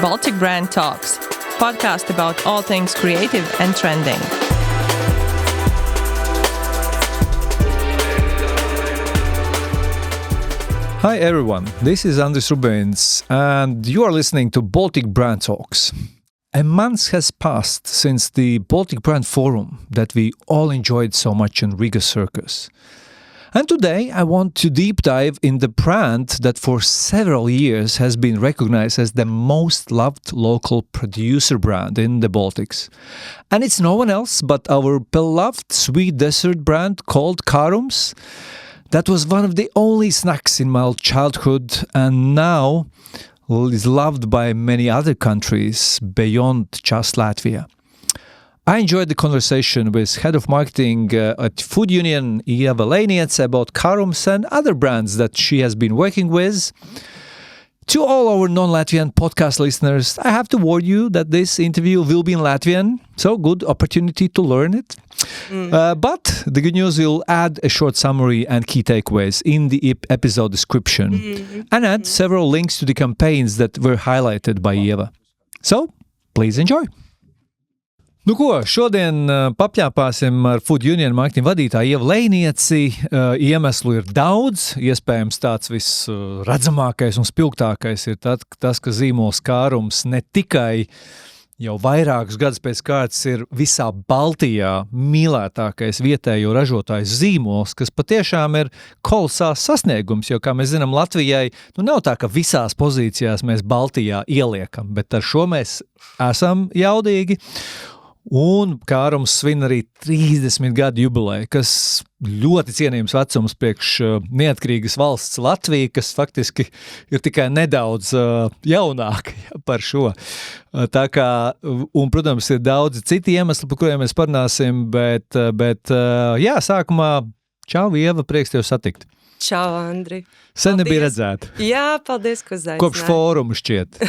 Baltic Brand Talks, podcast about all things creative and trending. Hi everyone, this is Andris Rubens and you are listening to Baltic Brand Talks. A month has passed since the Baltic Brand Forum that we all enjoyed so much in Riga Circus. And today I want to deep dive in the brand that for several years has been recognized as the most loved local producer brand in the Baltics. And it's no one else but our beloved sweet dessert brand called Kārums. That was one of the only snacks in my childhood and now is loved by many other countries beyond just Latvia. I enjoyed the conversation with Head of Marketing at Food Union, Ieva Lēniece, about Kārums and other brands that she has been working with. To all our non-Latvian podcast listeners, I have to warn you that this interview will be in Latvian, so good opportunity to learn it. But the good news, we'll add a short summary and key takeaways in the episode description and add several links to the campaigns that were highlighted by Ieva. So, please enjoy! Nu ko, šodien papļāpāsim ar Food Union marketing vadītāju Ievu Lēnieci. Iemeslu ir daudz, iespējams tāds visredzamākais un spilgtākais ir tas, ka zīmols Kārums ne tikai jau vairākus gadus pēc kārtas ir visā Baltijā mīlētākais vietējo ražotāju zīmols, kas patiešām ir kolosāls sasniegums, jo, kā mēs zinām, Latvijai nav tā, ka visās pozīcijās mēs Baltijā ieliekam, bet ar šo mēs esam jaudīgi. Un Kārums svin arī 30 gadu jubileju, kas ļoti cienījums vecums priekš neatkarīgas valsts Latvija, kas faktiski ir tikai nedaudz jaunāka par šo. Tā kā, un, protams, ir daudzi citi iemesli, par kuriem mēs parunāsim, bet jā, sākumā, čau, Ieva, prieks tev satikt. Čau, Andri. Sen nebija redzēta. Jā, paldies, ka uzaicināji. Kopš fóruma šķiet.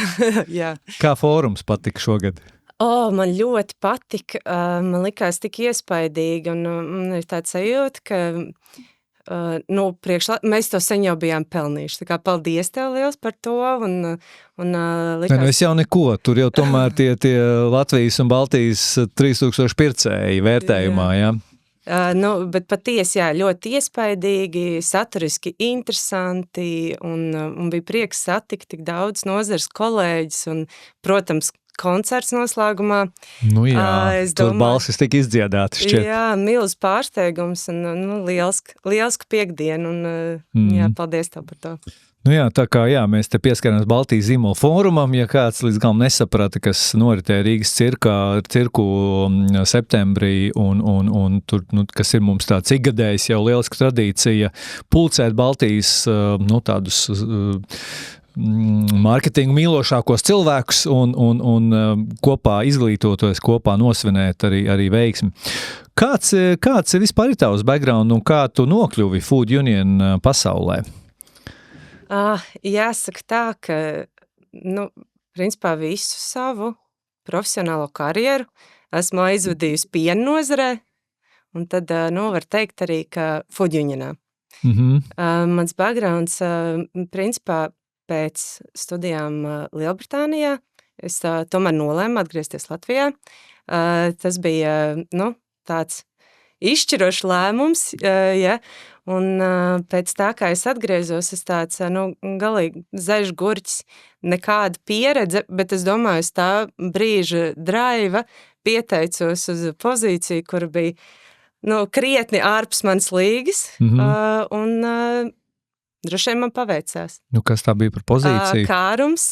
Jā. Kā fórums patika šogad? Man ļoti patika, man likās tik iespaidīgi, un ir tāds sajūta, ka mēs to sen jau bijām pelnījuši, tā kā paldies tev liels par to, un likās... Es jau neko, tur jau tomēr tie Latvijas un Baltijas 3000 pircēji vērtējumā, jā. Bet patiesi, jā, ļoti iespaidīgi, saturiski interesanti, un bija prieks satikt tik daudz nozares kolēģis, un, protams, koncerts noslēgumā. Nu jā, tur balsis tika izdziedāti šķiet. Jā, milz pārsteigums un lielsku piekdienu un jā, paldies tev par to. Nu jā, tā kā jā, mēs te pieskaramies Baltijas zīmola fórumam, ja kāds līdz galam nesaprata, kas noritēja Rīgas cirku septembrī un tur, kas ir mums tāds ikgadējs jau lieliska tradīcija, pulcēt Baltijas, tādus mārketingu mīlošākos cilvēkus un kopā izglītoties, kopā nosvinēt arī veiksmi. Kāds vispār ir tavs background un kā tu nokļuvi Food Union pasaulē? Jāsaka tā, ka, principā visu savu profesionālo karjeru esmu aizvadījusi piena nozarē, un tad, var teikt arī, ka Food Unionā. Mans backgrounds, principā, pēc studijām Lielbritānijā, es tomēr nolēmu atgriezties Latvijā. Tas bija, tāds izšķirošs lēmums, ja, un pēc tā, kā es atgriezos, es tāds, galīgi zaļš gurķis, nekāda pieredze, bet es domāju, es tā brīža draiva pieteicos uz pozīciju, kur bija, krietni ārpus manas līgas, un droši vien man paveicās. Kas tā bija par pozīciju? Kārums.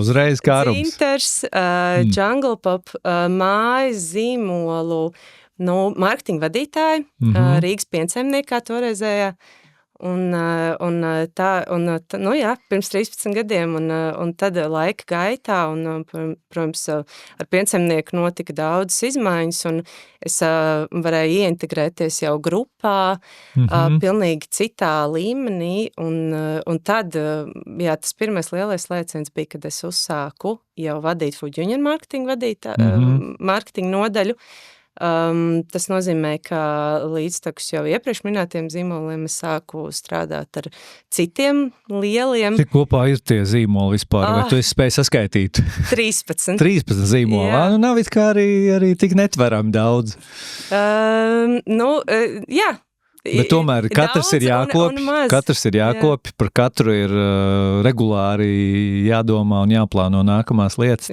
Uzreiz Kārums. Dzinters, Jungle Pop, mājas zīmolu, marketinga vadītāji, Rīgas piensaimniekā toreizējā. Pirms 13 gadiem, un tad laika gaitā, protams, ar piensaimnieku notika daudzas izmaiņas, un es varēju ieintegrēties jau grupā, pilnīgi citā līmenī, un tad, tas pirmais lielais lēciens bija, kad es uzsāku jau vadīt Food Union marketinga nodaļu, Tas nozīmē, ka līdztekus jau iepriekš minētiem zīmoliem es sāku strādāt ar citiem lieliem. Cik kopā ir tie zīmoli vispār? Vai tu esi spēj saskaitīt? 13. 13 zīmoli. Nu nav it kā arī tik netverami daudz. Jā. Bet tomēr katrs ir jākopj, par katru ir regulāri jādomā un jāplāno nākamās lietas.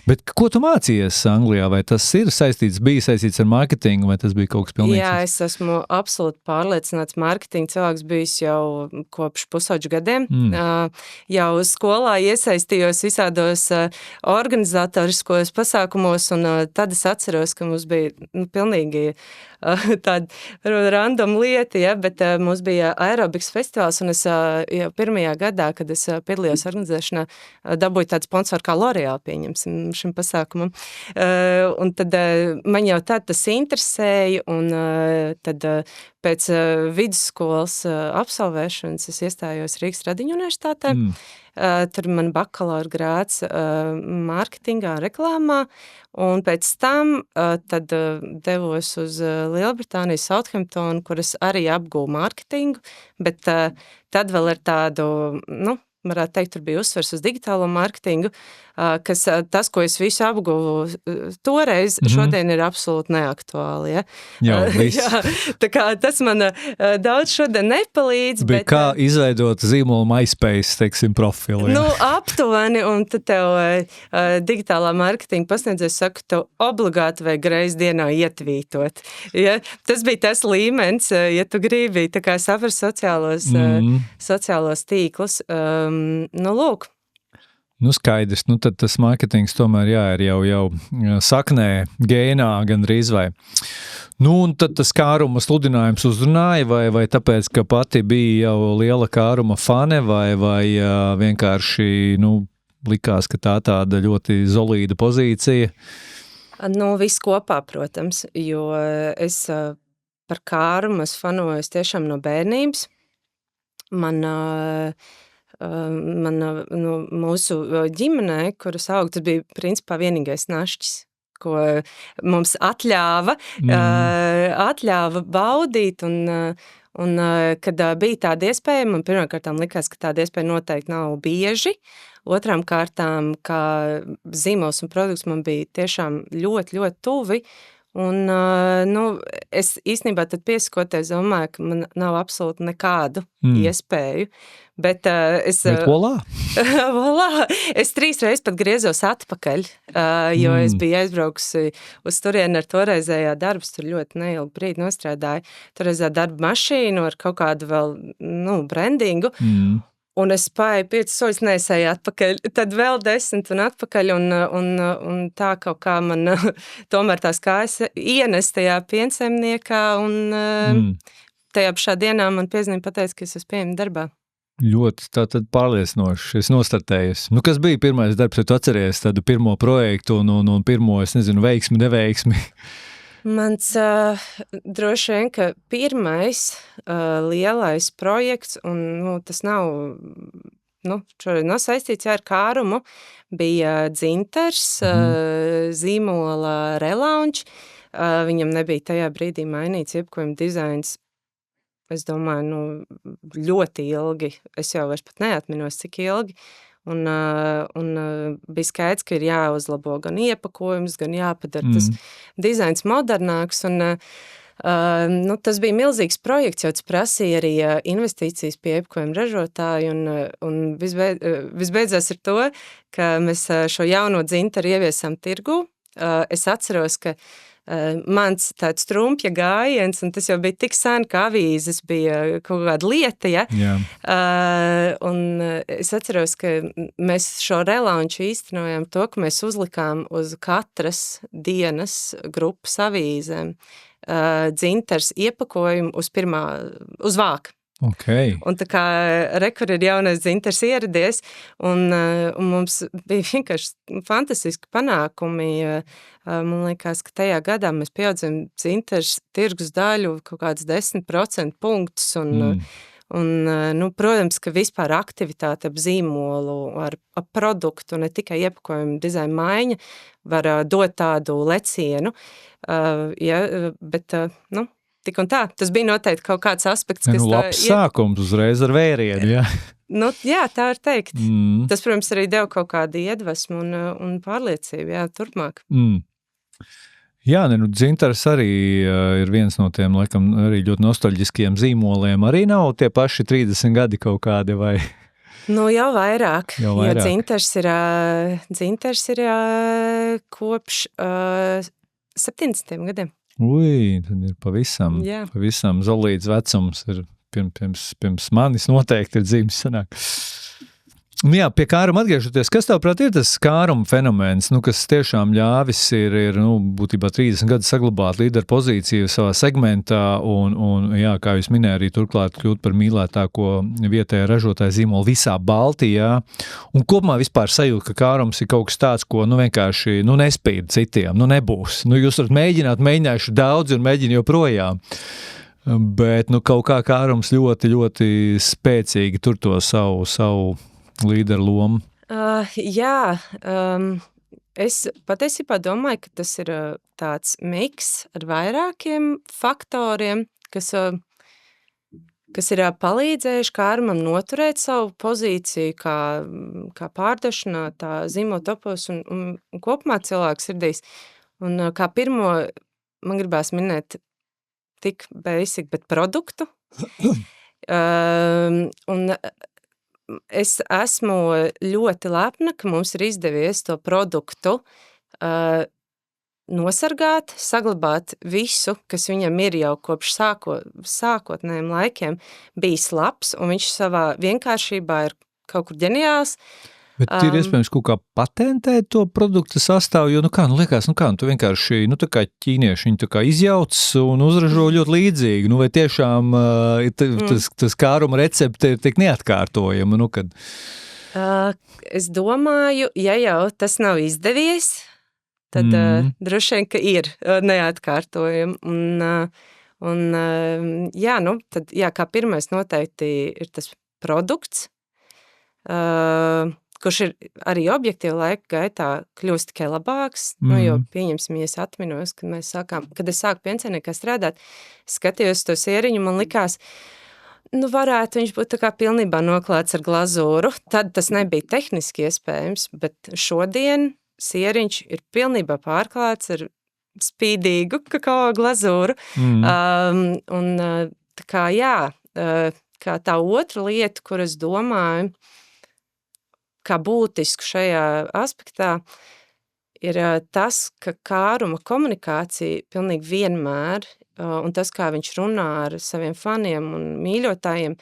Bet ko tu mācījies Anglijā? Vai tas bija saistīts ar mārketingu, vai tas bija kaut kas pilnīgs? Jā, es esmu absolūti pārliecināts mārketinga cilvēks bijis jau kopš pusauģu gadiem. Jau skolā iesaistījos visādos organizatoriskos pasākumos, un tad es atceros, ka mums bija pilnīgi tāda random lieta, bet mums bija aerobiks festivāls, un es jau pirmajā gadā, kad es piedalījos organizēšanā, dabūju tādu sponsoru kā L'Oreal, pieņemsim, šim pasākumam. Un tad man jau tas interesēja, un tad pēc vidusskolas absolvēšanas es iestājos Rīgas Radiņu universitātē. Tur man bakalaura grāds mārketingā, reklāmā, un pēc tam tad devos uz Lielbritāniju, Southamptonu, kur es arī apgūvu mārketingu, bet tad vēl ar tādu, varētu teikt, tur bija uzsvers uz digitālo mārketingu, kas tas, ko es visu apguvu toreiz, šodien ir absolūti neaktuāli. Ja? Jā, tā kā tas man daudz šodien nepalīdz. Bet kā izveidot zīmolu MySpace, teiksim, profilu? Ja? Aptuveni, un tad tev digitālā mārketinga pasniedzējs saka, tev obligāti vajag reiz dienā ietvītot. Ja? Tas bija tas līmenis, ja tu gribi tā kā saprast sociālos tīklus. Lūk. Skaidrs, tad tas mārketings tomēr ir jau saknē, gēnā gandrīz vai. Un tad tas kāruma sludinājums uzrunāja, vai tāpēc, ka pati bija jau liela kāruma fane, vai vienkārši, likās, ka tā tāda ļoti solīda pozīcija? Viss kopā, protams, jo es par kārumu es fanojos tiešām no bērnības. Mūsu ģimenē, kuras aug, tas bija principā vienīgais našķis, ko mums atļāva baudīt, un kad bija tāda iespēja, man pirmkārtām likās, ka tāda iespēja noteikti nav bieži, otrām kārtām, ka zīmols un produkts man bija tiešām ļoti, ļoti tuvi, un es īstenībā tad piesakoties domāju, ka man nav absolūti nekādu iespēju, bet volā? Volā! Es 3 reizes pat griezos atpakaļ, jo es biju aizbraukusi uz turieni ar toreizējā darbs, tur ļoti neilgu brīdi nostrādāju, toreizējā darba mašīnu ar kaut kādu vēl, brandingu, un es spēju 5 soļus nesēju atpakaļ, tad vēl 10 un atpakaļ, un tā kaut kā man tomēr tās kājas ienes tajā piensaimniekā, un tajā pašā dienā man piezīme pateica, ka es esmu pieejama darbā. Ļoti tātad pārliecinoši, es nostartējos. Kas bija pirmais darbs, ja tu atceries tādu pirmo projektu un pirmo, es nezinu, veiksmi, neveiksmi? Mans droši vien, ka pirmais lielais projekts, un tas nav, šoreiz nav saistīts ar kārumu, bija dzinters, zīmola relaunch. Viņam nebija tajā brīdī mainīts iepakojuma dizains. Es domāju, ļoti ilgi, es jau vairs pat neatminos, cik ilgi, un bija skaidrs, ka ir jāuzlabo gan iepakojums, gan jāpadara tas dizains modernāks, un tas bija milzīgs projekts, jo tas prasīja arī investīcijas pie iepakojuma ražotāju, un visbeidzās ar to, ka mēs šo jauno dzintaru ieviesām tirgu. Es atceros, ka mans tāds trumpja gājiens, un tas jau bija tik sen, ka avīzes bija kaut kāda lieta, ja? Un es atceros, ka mēs šo relaunču īstenojām to, ka mēs uzlikām uz katras dienas grupas avīzēm dzintars iepakojumu uz vāka. Okay. Un tā kā rekur ir jaunais dzintars ieradies, un mums bija vienkārši fantastiski panākumi. Man liekas, ka tajā gadā mēs pieaudzam dzintars tirgus daļu kaut kāds 10% punktus, Un, protams, ka vispār aktivitāte ap zīmolu, ap produktu, ne tikai iepakojumu dizaina maiņa, var dot tādu lecienu, bet, tik un tā, tas bija noteikti kaut kāds aspekts, kas labs sākums uzreiz ar vērienu, jā. Jā, tā var teikt. Tas, protams, arī deva kaut kādu iedvesmu un pārliecību, jā, turpmāk. Jā, dzintars arī ir viens no tiem, laikam, arī ļoti nostalģiskiem zīmoliem. Arī nav tie paši 30 gadi kaut kādi vai... Jau vairāk. Jo dzintars ir kopš 70 gadiem. Tad ir pavisam zolīts vecums, ir pirms manis noteikti ir dzīves sanāk. Jā, pie kāruma atgriežoties, kas tavuprāt ir tas kāruma fenomens, kas tiešām ļāvis ir būtībā 30 gadu saglabāt līderu pozīciju savā segmentā un jā, kā jūs minēja, arī turklāt kļūt par mīlētāko vietējā ražotāja zīmolu visā Baltijā. Un kopumā vispār sajūt, ka kārums ir kaut kas tāds, ko vienkārši nespīd citiem, nebūs. Jūs varat mēģinājuši daudz un mēģina joprojām. Bet kaut kā kārums ļoti, ļoti spēcīgi tur to savu līderu lomu. Es patiesībā domāju, ka tas ir tāds miks ar vairākiem faktoriem, kas ir palīdzējuši kārumam noturēt savu pozīciju kā pārdošanā, tā zīmola topos un kopumā cilvēku sirdīs. Un kā pirmo, man gribās minēt tik basic, bet produktu. Un es esmu ļoti lepna, ka mums ir izdevies to produktu nosargāt, saglabāt visu, kas viņam ir jau kopš sākotnējiem laikiem bijis labs, un viņš savā vienkāršībā ir kaut kur ģeniāls. Bet ir iespējams kaut kā patentēt to produktu sastāvu, jo, liekas, tu vienkārši, tā kā ķīnieši, viņi tā kā izjauc un uzražo ļoti līdzīgi, vai tiešām tas kāruma recepte ir tik neatkārtojama, kad... Es domāju, ja jau tas nav izdevies, tad droši vien, ka ir neatkārtojama, tad, kā pirmais noteikti ir tas produkts, kurš ir arī objektīvi laika gaitā kļūst tikai labāks, jo pieņemsim, ja es atminos, kad es sāku piensaimniekā strādāt, skatījos to sieriņu, man likās, varētu viņš būt tā kā pilnībā noklāts ar glazūru, tad tas nebija tehniski iespējams, bet šodien sieriņš ir pilnībā pārklāts ar spīdīgu kakao glazūru, un tā kā kā tā otra lieta, kur es domāju, kā būtisku šajā aspektā, ir tas, ka kāruma komunikācija pilnīgi vienmēr, un tas, kā viņš runā ar saviem faniem un mīļotājiem,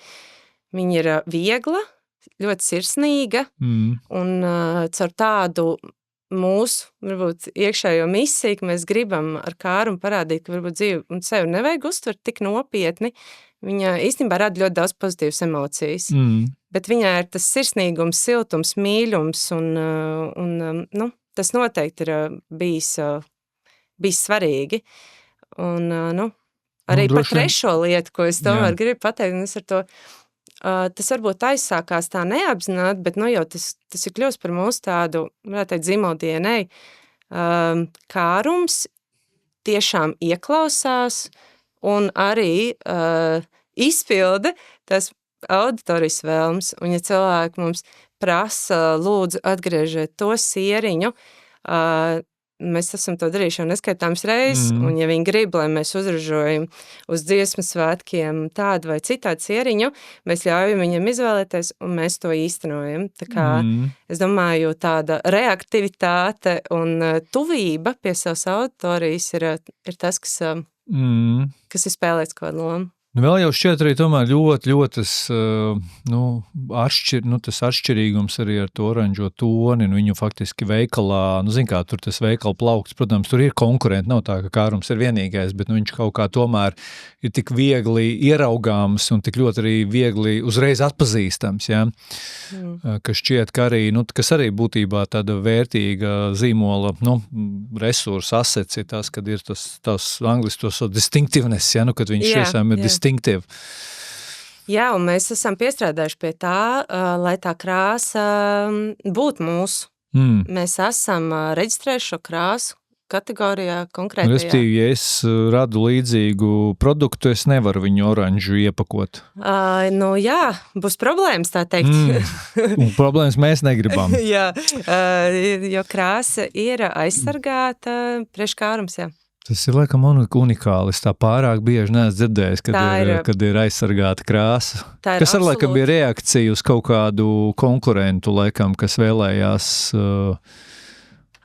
viņa ir viegla, ļoti sirsnīga, un caur tādu mūsu, varbūt, iekšējo misiju, ka mēs gribam ar kārumu parādīt, ka varbūt dzīvi un sevi nevajag uztvert tik nopietni, viņa īstenībā rada ļoti daudz pozitīvas emocijas. Bet viņā ir tas sirsnīgums, siltums, mīļums, un tas noteikti ir bijis svarīgi. Un, arī par trešo lietu, ko es tomēr gribu pateikt, un es ar to, tas varbūt aizsākās tā neapzināti, bet jau tas ir kļūst par mūsu tādu, varētu teikt, zīmola DNA. Kārums tiešām ieklausās un arī izpilda tas auditorijas vēlmes, un ja cilvēki mums prasa, lūdzu, atgriežiet to sieriņu, mēs esam to darījuši jau neskaitāms reizes, un ja viņi grib, lai mēs uzražojam uz dziesmu svētkiem tādu vai citādu sieriņu, mēs ļaujam viņam izvēlēties, un mēs to īstenojam. Tā kā, es domāju, tāda reaktivitāte un tuvība pie savas auditorijas ir tas, kas ir spēlēts kaut kādu lomu. Vēl jau šķiet arī tomēr ļoti tas atšķirīgums arī ar to oranžo toni, viņu faktiski veikalā, tur tas veikala plaukts, protams, tur ir konkurenti, nav tā, ka kārums ir vienīgais, bet viņš kaut kā tomēr ir tik viegli ieraugāms un tik ļoti arī viegli uzreiz atpazīstams, ja? Ka šķiet, ka arī, kas arī būtībā tāda vērtīga zīmola, resursa asets ir tas, kad ir tas angliski to distinctiveness, ja? Kad viņš tiešām ir distinctive. Jā, un mēs esam piestrādājuši pie tā, lai tā krāsa būtu mūsu. Mēs esam reģistrējuši šo krāsu kategorijā konkrētajā. Restīvi, ja es radu līdzīgu produktu, es nevaru viņu oranžu iepakot. Nu jā, būs problēmas, tā teikt. Un problēmas mēs negribam. Jā, jo krāsa ir aizsargāta priekš kārums, jā. Tas ir laikam unikāli. Es tā pārāk bieži neesmu dzirdējis, kad ir aizsargāta krāsa. Kas ar laikam bija reakcija uz kaut kādu konkurentu, laikam, kas vēlējās...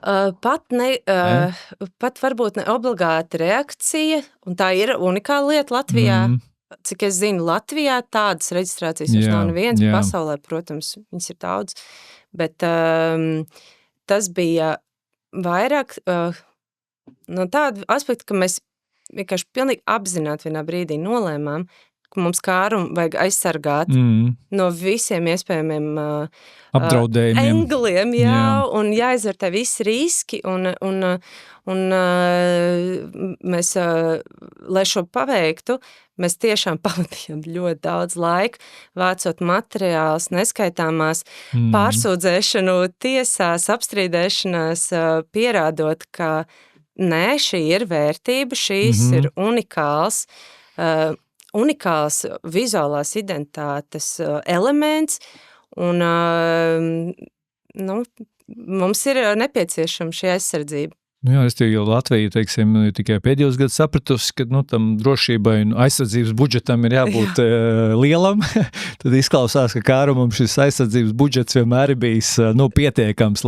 Pat varbūt ne obligāta reakcija, un tā ir unikāla lieta Latvijā. Cik es zinu, Latvijā tādas reģistrācijas mums nav neviens, pasaulē, protams, viņas ir daudz, bet tas bija vairāk no tāda aspekta, ka mēs vienkārši pilnīgi apzināti vienā brīdī nolēmām, ka mums kārumu vajag aizsargāt no visiem iespējamiem apdraudējumiem. Engliem, un jāizvērtē visi riski, un mēs, lai šo paveiktu, mēs tiešām pavadījām ļoti daudz laika, vācot materiālus, neskaitāmās pārsūdzēšanu tiesās, apstrīdēšanās, pierādot, ka nē, šī ir vērtība, šīs ir unikāls vizuālās identitātes elements, un mums ir nepieciešama šī aizsardzība. Nu jā, jo Latvija, teiksim, tikai pēdējos gadus sapratusi, ka tam drošībai un aizsardzības budžetam ir jābūt lielam. Tad izklausās, ka kārumam šis aizsardzības budžets vienmēr ir bijis pietiekams,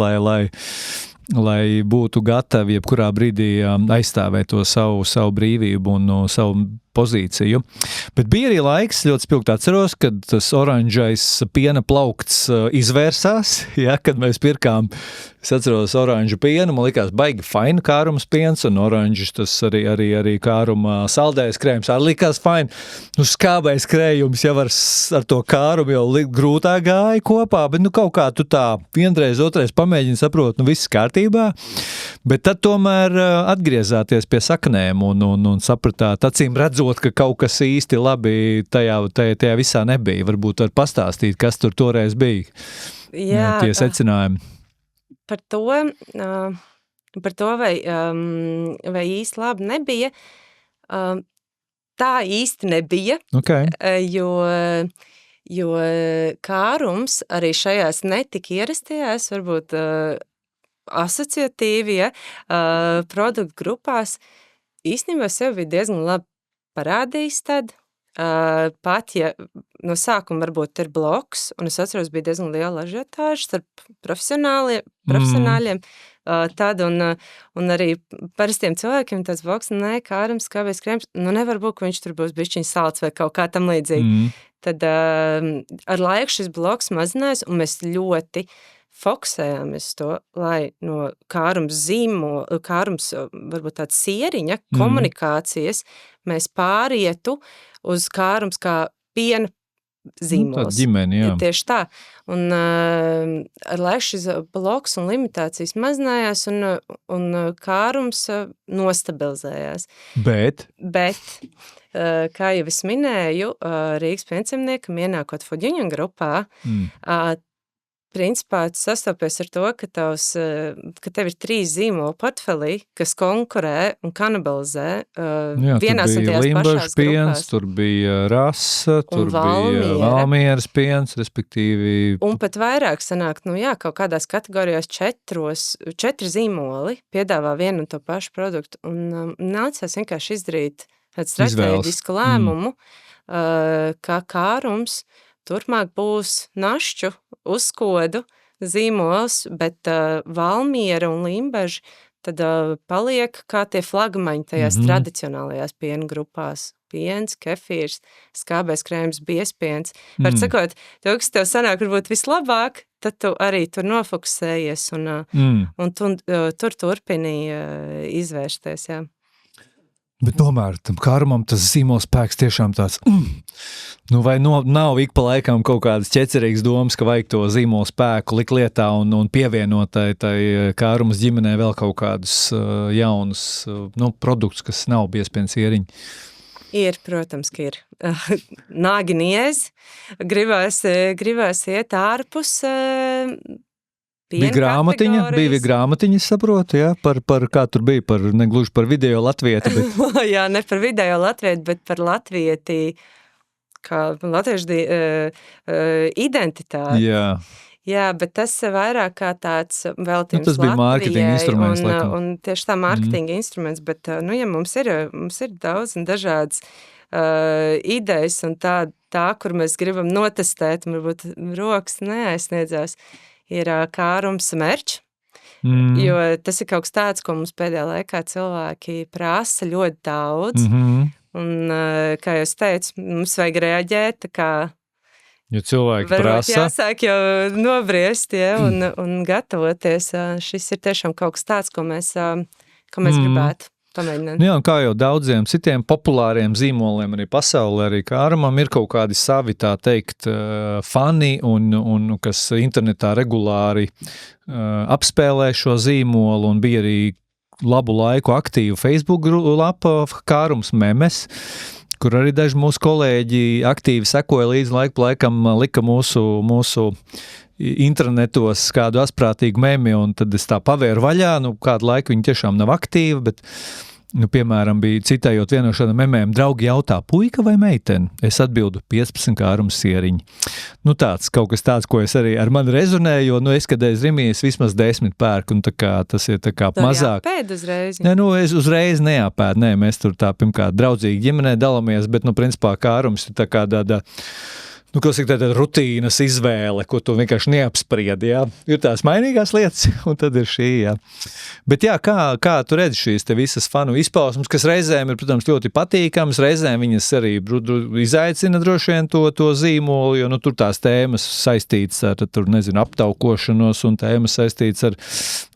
lai būtu gatavi jebkurā brīdī aizstāvēt to savu brīvību un savu pozīciju. Bet bija arī laiks, ļoti spilgti atceros, kad tas oranžais piena plaukts izvērsās, kad mēs pirkām, es atceros oranžu pienu, man likās baigi faini kārums piens, un oranžs tas arī kāruma saldējais krējums, arī likās faini. Skābais krējums jau ar to kārumu jau grūtāk gāja kopā, bet kaut kā tu tā vienreiz, otrais pamēģini saprot, viss kārtībā, bet tad tomēr atgriezāties pie saknēm un sapratāt, acīm redzot, ka kaut kas īsti labi tajā visā nebija. Varbūt var pastāstīt, kas tur toreiz bija. Jā, tie secinājumi. Par to vai īsti labi nebija, tā īsti nebija, jo kārums arī šajās netika ierastajās, varbūt asociatīvi, produktu grupās, īstenībā sev bija diezgan labi parādījis tad, pat ja no sākuma varbūt ir bloks, un es atceros, bija diezgan liela ažiotāža starp profesionāļiem, tad un arī parastiem cilvēkiem tāds bloks, kārums, skābais krēms, nevar būt, ka viņš tur būs bišķiņ salds vai kaut kā tam līdzīgi. Tad ar laiku šis bloks mazinājās, un mēs ļoti fokusējāmies to, lai no kārums varbūt tāds sieriņa, komunikācijas, mēs pārietu uz kārums kā piena zīmols. Ģimeni, jā. Tieši tā. Un ar laiku šis bloks un limitācijas mazinājās, un kārums nostabilizējās. Bet, kā jau es minēju, Rīgas piensaimniekam ienākot Foģiņa grupā, principā sastopies ar to, ka tev ir 3 zīmolu portfelī, kas konkurē un kanibalizē vienās un tajās pašās grupās. Tur bija rasa, tur bija Valmieras piens, respektīvi. Un pat vairāk sanāk, kaut kādās kategorijās 4 zīmoli piedāvā vienu un to pašu produktu. Un nācās vienkārši izdarīt strateģisku lēmumu, kā kārums turpmāk būs našķu uzkodu zīmols, bet Valmiera un Limbaži tad paliek kā tie flagmaņi tajās tradicionālajās piena grupās. Piens, kefīrs, skābais krēms, biespiens. Var sakot, to, kas tev sanāk varbūt vislabāk, tad tu arī tur nofokusējies un tur turpini izvērsties, jā. Bet tomēr tam kārumam tas zīmols spēks tiešām tāds, vai nav ik pa laikam kaut kādas ķecerīgas domas, ka vajag to zīmola spēku likt lietā un pievienot tai kārumas ģimenē vēl kaut kādus jaunus produktus, kas nav biespiens ieriņi. Ir, protams, ka ir. Nāgi niez, gribās iet ārpus Bija grāmatiņa, es saprotu, jā, par kā tur bija, negluži par video latvieti, bet... Jā, ne par video latvieti, bet par latvieti, kā latviešu identitāti. Jā, bet tas vairāk kā tāds veltījums tas bija mārketinga instruments, laikam. Un tieši tā mārketinga instruments, bet, ja mums ir daudz un dažādas idejas un tā, kur mēs gribam notestēt, varbūt rokas neaizsniedzās, ir kārums merč, jo tas ir kaut kas tāds, ko mums pēdējā laikā cilvēki prasa ļoti daudz, un, kā jūs teicu, mums vajag reaģēt, tā kā jo cilvēki prasa. Jāsāk jau nobriest, ja, un gatavoties. Šis ir tiešām kaut kas tāds, ko mēs gribētu pamēģināt. Jā, un kā jau daudziem citiem populāriem zīmoliem arī pasaulē, arī Kārumam ir kaut kādi savi, tā teikt, fani, un kas internetā regulāri apspēlē šo zīmolu, un bija arī labu laiku aktīvu Facebook lapa Kārums memes, kur arī daži mūsu kolēģi aktīvi sekoja līdz laiku laikam, lika mūsu internetos kādu asprātīgu memi, un tad es tā pavēru vaļā, kādu laiku viņi tiešām nav aktīvi, bet, piemēram, bija citējot vienu no šādām memēm, draugi jautā, puika vai meiteni? Es atbildu 15 Kārums sieriņi. Tāds, kaut kas tāds, ko es arī ar mani rezonēju, jo, es, kad es Rimijas vismaz 10 pērku, un tā kā tas ir tā kā mazāk. Tā jāpēd uzreiz? Nē, es uzreiz neapēd, mēs tur tā, pirmkārt, draudzīgi ģimenē dalamies, bet, principā, Kārums ir tā kā tāda, kas ir tāda rutīnas izvēle, ko tu vienkārši neapspriedi, jā. Ir tās mainīgās lietas, un tad ir šī, jā. Bet jā, kā tu redzi šīs te visas fanu izpausmes, kas reizēm ir, protams, ļoti patīkams, reizēm viņas arī izaicina droši vien to zīmolu, jo, tur tās tēmas saistītas ar, aptaukošanos, un tēmas saistītas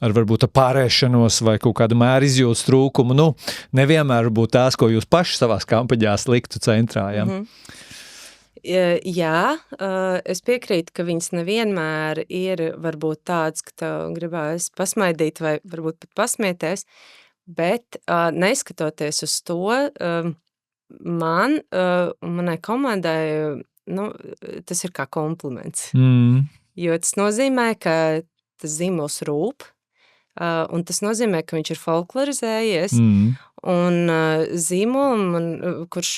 ar varbūt pārēšanos vai kaut kādu mēru izjūtas trūkumu, nevienmēr varbūt tās, ko jūs paši savās kampaņās liktu centrā, jā. Jā, es piekrītu, ka viņas nevienmēr ir varbūt tāds, ka tev gribās pasmaidīt vai varbūt pat pasmieties, bet neskatoties uz to, man un manai komandai, tas ir kā kompliments. Jo tas nozīmē, ka tas zīmols rūp, un tas nozīmē, ka viņš ir folklorizējies, un zīmolam, kurš,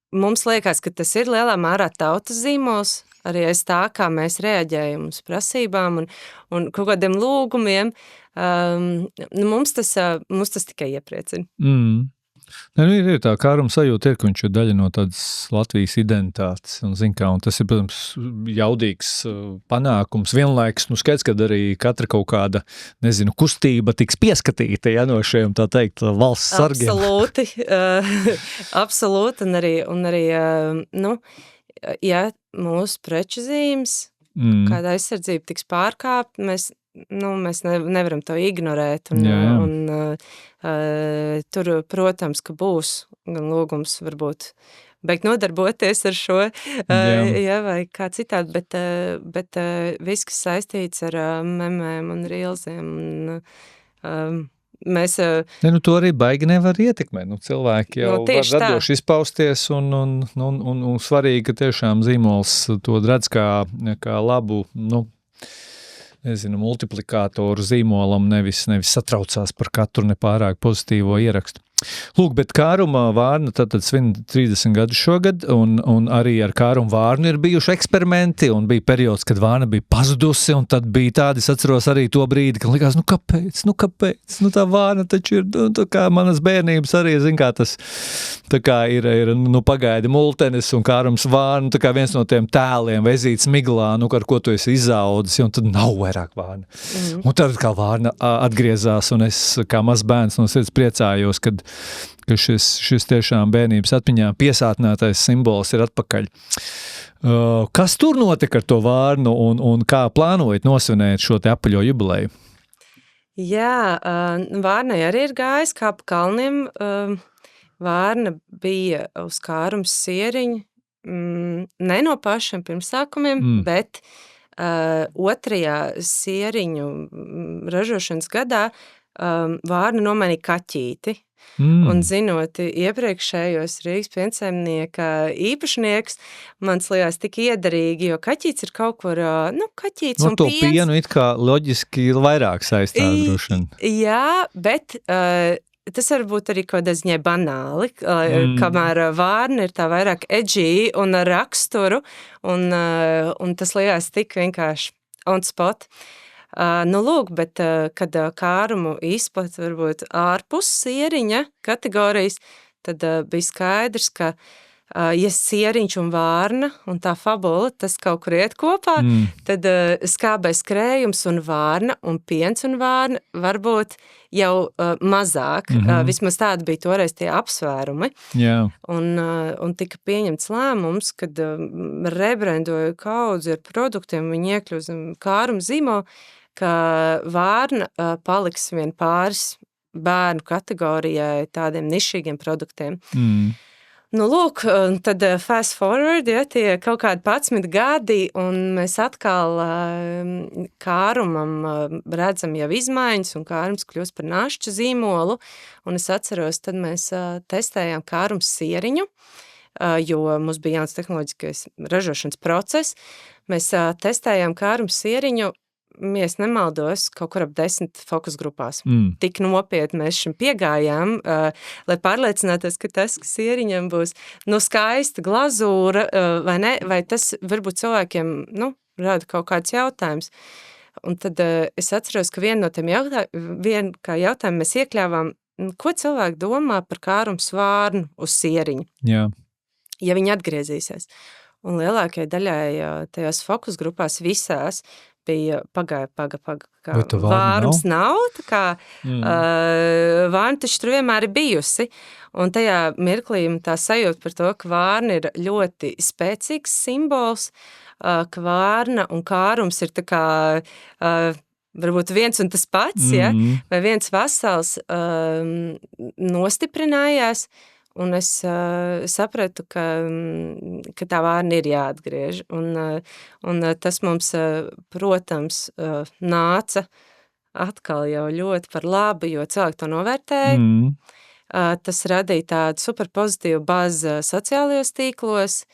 mums liekas, ka tas ir lielā mērā tautas zīmols, arī aiz tā, kā mēs reaģējam uz prasībām un kaut kādiem lūgumiem, mums tas tikai iepriecina. Ir tā Kāruma sajūta, ka viņš ir daļa no tādas Latvijas identitātes, un tas ir, protams, jaudīgs panākums. Vienlaikus, skaidrs, kad arī katra kaut kāda, kustība tiks pieskatīta, no šiem, tā teikt, valsts sargiem. Absolūti, un arī, ja mūsu preču zīmes, kāda aizsardzība tiks pārkāpt, mēs nevaram to ignorēt, un tur, protams, ka būs gan lūgums varbūt beigt nodarboties ar šo, vai kā citādi, bet viss, kas saistīts ar memēm un rilziem, mēs... to arī baigi nevar ietekmēt, cilvēki jau var radoši izpausties, un svarīgi, ka tiešām zīmols to redz kā labu, multiplikātoru zīmolam, nevis satraucās par katru nepārāk pozitīvo ierakstu. Lūk, bet Kāruma vārna tad svin 30 gadu šogad, un arī ar Kāruma vārnu ir bijuši eksperimenti, un bija periods, kad vārna bija pazudusi, un tad bija tādi, es atceros arī to brīdi, kad likās, kāpēc, tā vārna taču ir, tā kā manas bērnības arī, kā tas, tā kā ir pagaidi multenis un Kārums vārna, tā kā viens no tiem tēliem vezīts miglā, ar ko tu esi izaudzis, un tad nav vairāk vārna. Un tad kā vārna atgriezās, un es kā mazs bērns no sirds priecājos, ka šis tiešām bērnības atmiņā piesātinātais simbols ir atpakaļ. Kas tur notika ar to vārnu un kā plānojat nosvinēt šo te apaļo jubileju? Jā, vārnai arī ir gājis kā pa kalniem. Vārna bija uz Kārums sieriņu, ne no pašiem pirmsākumiem, bet otrajā sieriņu ražošanas gadā vārna nomainīja kaķīti. Un zinot iepriekšējos Rīgas piensaimnieka īpašnieks, man liekas tik iederīgi, jo kaķīts ir kaut kur, kaķīts un to piens. pienu it kā loģiski vairāk saistās droši vien. Jā, bet tas var būt arī kaut kādā ziņā banāli, kamēr vārna ir tā vairāk edgy un ar raksturu, un tas liekas tik vienkārši on spot. Lūk, bet kad kārumu izplat varbūt ārpus sieriņa kategorijas, tad bija skaidrs, ka ja sieriņš un vārna un tā fabula, tas kaut kur iet kopā, tad skābais krējums un vārna un piens un vārna varbūt jau mazāk. Vismaz tādi bija toreiz tie apsvērumi. Jā. Un tika pieņemts lēmums, kad rebrendoja kaudzi ar produktiem, viņi iekļūst kārumu zīmolu, ka vārna paliks vien pāris bērnu kategorijai tādiem nišīgiem produktiem. Lūk, tad fast forward, tie kaut kādi 11 gadi, un mēs atkal kārumam redzam jau izmaiņas, un kārums kļūst par našķu zīmolu, un es atceros, tad mēs testējām kārums sieriņu, jo mums bija jauns tehnoloģiskais ražošanas process. Mēs testējām kārums sieriņu, ja es nemaldos, kaut kur ap 10 fokus grupās. Tik nopietni mēs šim piegājām, lai pārliecinātos, ka tas, kas sieriņam būs, skaista glazūra, vai ne, vai tas varbūt cilvēkiem, rada kaut kāds jautājums. Un tad es atceros, ka vienu no tiem jautājumiem mēs iekļāvām, ko cilvēki domā par kārumu svārnu uz sieriņu. Jā. Ja viņi atgriezīsies. Un lielākajai daļai tajās fokus grupās visās bija pagāja, vārums nav, tā kā vārna taču tur vienmēr ir bijusi, un tajā mirklī tā sajūta par to, ka vārna ir ļoti spēcīgs simbols, ka vārna un kārums ir tā kā varbūt viens un tas pats, ja, vai viens vesels nostiprinājās, un es sapratu, ka tā vārna ir jāatgriež. Un tas mums, protams, nāca atkal jau ļoti par labu, jo cilvēki to novērtēja. Tas radīja tādu super pozitīvu bāzi sociālajos tīklos.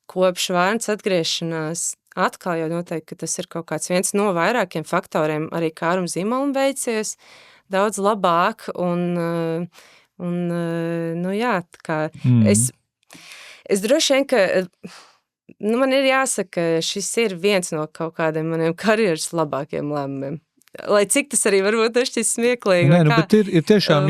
Kopš vārnas atgriešanās atkal jau noteikti, ka tas ir kaut kāds viens no vairākiem faktoriem, arī kārumu zīmolam veicies daudz labāk, un jā, tā kā es droši vien, ka man ir jāsaka, šis ir viens no kaut kādiem maniem karjeras labākiem lēmumiem. Lai cik tas arī varbūt šķiet smieklīgi. Nē, bet ir tiešām,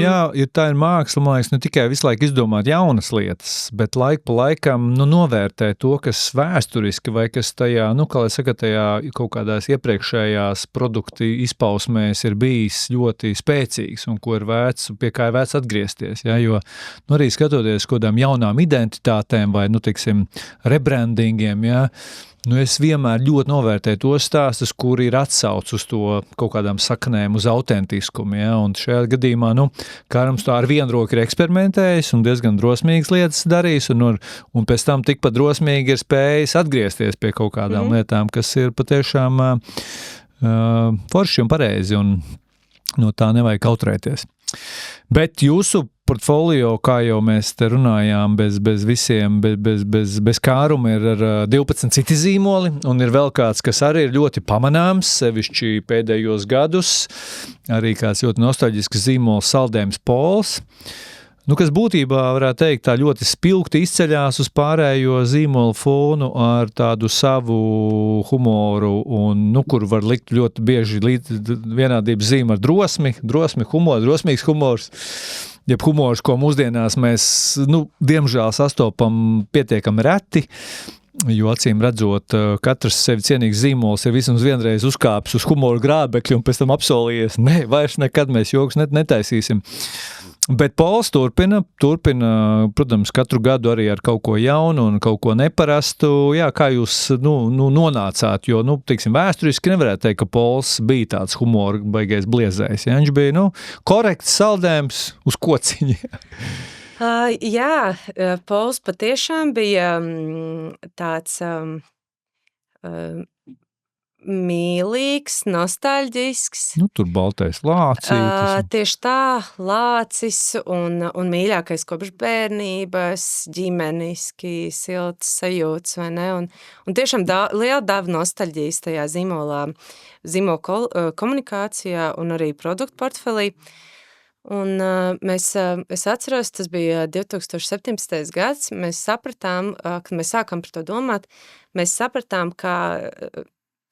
tā ir māksla, man liekas, ne tikai visu laiku izdomāt jaunas lietas, bet laiku pa laikam, novērtēt to, kas vēsturiski vai kas tajā, kā lai saka, tajā kaut kādās iepriekšējās produkti izpausmēs ir bijis ļoti spēcīgs un ko ir vērts, pie kā ir vērts atgriezties, ja, jo, arī skatoties kodām jaunām identitātēm vai, teiksim, rebrandingiem, ja, es vienmēr ļoti novērtēju tos stāstus, kuri ir atsauc uz to kaut kādām saknēm, uz autentiskumu, ja, un šajā gadījumā, Kārums tā ar vienu roku ir eksperimentējis un diezgan drosmīgas lietas darījis, un pēc tam tikpat drosmīgi ir spējis atgriezties pie kaut kādām lietām, kas ir patiešām forši un pareizi, un no tā nevajag kautrēties. Bet jūsu portfolio, kā jau mēs te runājām, bez kāruma ir ar 12 citi zīmoli, un ir vēl kāds, kas arī ir ļoti pamanāms, sevišķi pēdējos gadus, arī kāds ļoti nostalģisks zīmols Saldējums Pols, kas būtībā, varētu teikt, tā ļoti spilgti izceļās uz pārējo zīmolu fonu ar tādu savu humoru, un, kur var likt ļoti bieži vienādības zīme ar drosmīgs humors, jeb humors, ko mūsdienās mēs, diemžēl sastopam pietiekami reti, jo acīm redzot, katrs sevi cienīgs zīmols ir vismaz vienreiz uzkāpis uz humoru grābekļu un pēc tam apsolījies, vairs nekad mēs joks netaisīsim. Bet Pols turpina, protams, katru gadu arī ar kaut ko jaunu un kaut ko neparastu. Jā, kā jūs nonācāt, jo, teiksim, vēsturiski nevarētu teikt, ka Pols bija tāds humora baigais bliezējs. Ja? Viņš bija, korekts saldējums uz kociņa. Jā, Pols patiešām bija tāds mīlīgs, nostalģisks. Nu, tur baltais lācītis. Tieši tā, lācis un mīļākais kopš bērnības, ģimeniski, silts sajūtas, vai ne? Un tiešām liela dāva nostalģijas tajā zīmola komunikācijā un arī produktu portfelī. Un es atceros, tas bija 2017. gads, mēs sapratām, kad mēs sākam par to domāt, mēs sapratām, ka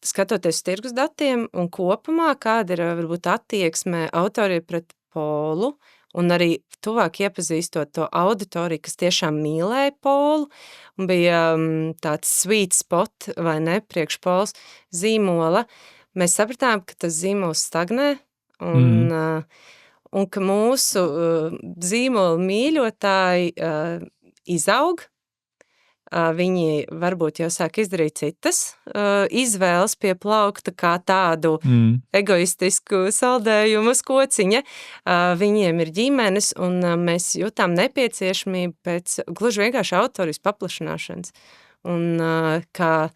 skatoties tirgus datiem un kopumā, kāda ir varbūt attieksme autoriem pret polu, un arī tuvāk iepazīstot to auditoriju, kas tiešām mīlēja polu, un bija tāds sweet spot, vai ne, priekš pols zīmola, mēs sapratām, ka tas zīmols stagnē, un ka mūsu zīmola mīļotāji izaug, viņi varbūt jau sāk izdarīt citas izvēles pie plaukta kā tādu egoistisku saldējumu uz kociņa. Viņiem ir ģimenes, un mēs jūtām nepieciešamību pēc gluži vienkārši autorijas paplašināšanas. Un kā